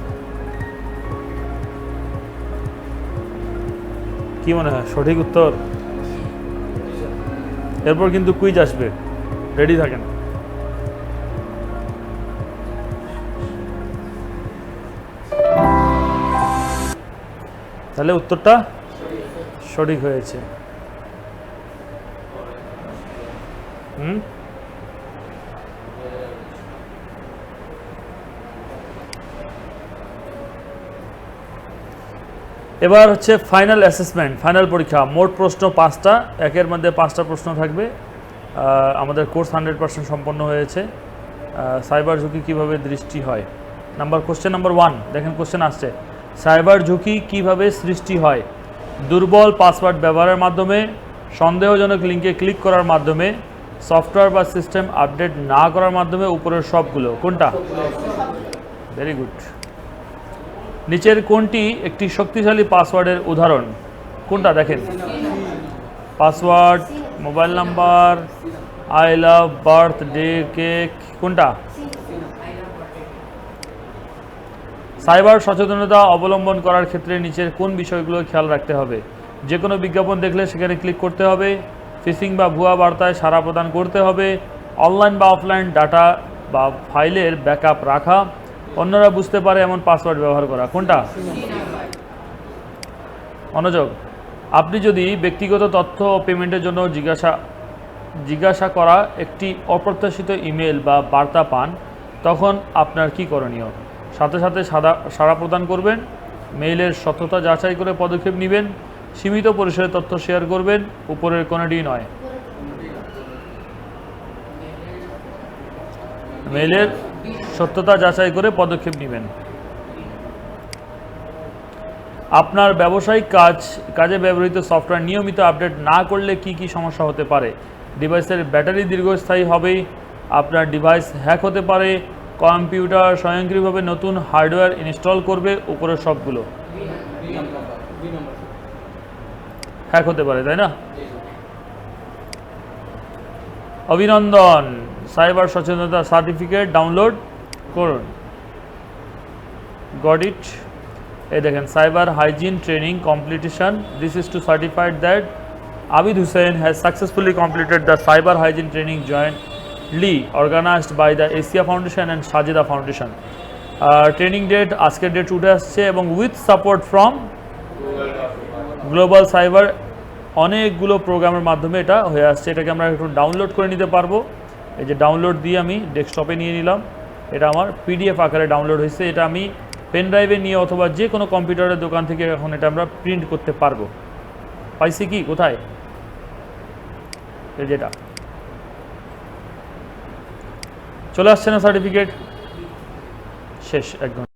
Speaker 1: কি মনে হয় সঠিক উত্তর? এরপর কিন্তু কুইজ আসবে, রেডি থাকেন। তাহলে উত্তরটা সঠিক হয়েছে। এবার হচ্ছে ফাইনাল অ্যাসেসমেন্ট, ফাইনাল পরীক্ষা। মোট প্রশ্ন 5টা, একের মধ্যে 5টা প্রশ্ন থাকবে। আমাদের কোর্স 100% সম্পন্ন হয়েছে। সাইবার ঝুঁকি কিভাবে সৃষ্টি হয়? কোশ্চেন নাম্বার 1 দেখেন কোশ্চেন আসছে, সাইবার ঝুঁকি কিভাবে সৃষ্টি হয়? দুর্বল পাসওয়ার্ড ব্যবহারের মাধ্যমে, সন্দেহজনক লিঙ্কে ক্লিক করার মাধ্যমে, সফটওয়্যার বা সিস্টেম আপডেট না করার মাধ্যমে, উপরের সবগুলো। কোনটা? Very good. নিচের কোনটি একটি শক্তিশালী পাসওয়ার্ডের উদাহরণ? কোনটা দেখেন? Password, mobile number, I love, birthday, cake, কোনটা? সাইবার সচেতনতা অবলম্বন করার ক্ষেত্রে নিচের কোন বিষয়গুলো খেয়াল রাখতে হবে? যে কোনো বিজ্ঞাপন দেখলে সেখানে ক্লিক করতে হবে, ফিশিং বা ভুয়া বার্তায় সাড়া প্রদান করতে হবে, অনলাইন বা অফলাইন ডাটা বা ফাইলের ব্যাকআপ রাখা, অন্যরা বুঝতে পারে এমন পাসওয়ার্ড ব্যবহার করা। কোনটা? মনোযোগ। আপনি যদি ব্যক্তিগত তথ্য ও পেমেন্টের জন্য জিজ্ঞাসা করা একটি অপ্রত্যাশিত ইমেল বা বার্তা পান, তখন আপনার কি করণীয়? সাথে সাথে সাড়া প্রদান করবেন, মেইলের সত্যতা যাচাই করে পদক্ষেপ নেবেন, সীমিত পরিসরে তথ্য শেয়ার করবেন, উপরের কোনটি নয়? মেইলের সত্যতা যাচাই করে পদক্ষেপ নেবেন। আপনার ব্যবসায়িক কাজে ব্যবহৃত সফটওয়্যার নিয়মিত আপডেট না করলে কি কি সমস্যা হতে পারে? ডিভাইসের ব্যাটারি দীর্ঘস্থায়ী হবে, আপনার ডিভাইস হ্যাক হতে পারে, কম্পিউটার স্বয়ংক্রিয়ভাবে নতুন হার্ডওয়্যার ইনস্টল করবে, উপরের সবগুলো। হ্যাক হতে পারে, তাই না? অভিনন্দন, সাইবার সচেতনতা সার্টিফিকেট ডাউনলোড করুন। Got it. এই দেখেন, cyber hygiene training completion, this is two certified that Abid Hussain has successfully completed the cyber hygiene training jointly organized by the Asia Foundation and Sajida Foundation. Training date আজকের date উঠে আসছে এবং with support from global cyber, অনেকগুলো প্রোগ্রামের মাধ্যমে এটা হয়ে আসছে। এটাকে আমরা একটু ডাউনলোড করে নিতে পারবো। এই যে ডাউনলোড দিয়ে আমি ডেস্কটপে নিয়ে নিলাম, এটা আমার পিডিএফ আকারে ডাউনলোড হয়েছে। এটা আমি পেন ড্রাইভে নিয়ে অথবা যে কোনো কম্পিউটারের দোকান থেকে এখন এটা আমরা প্রিন্ট করতে পারবো। পাইছি কি? কোথায়? যেটা চলে আসছে না সার্টিফিকেট? শেষ একদম।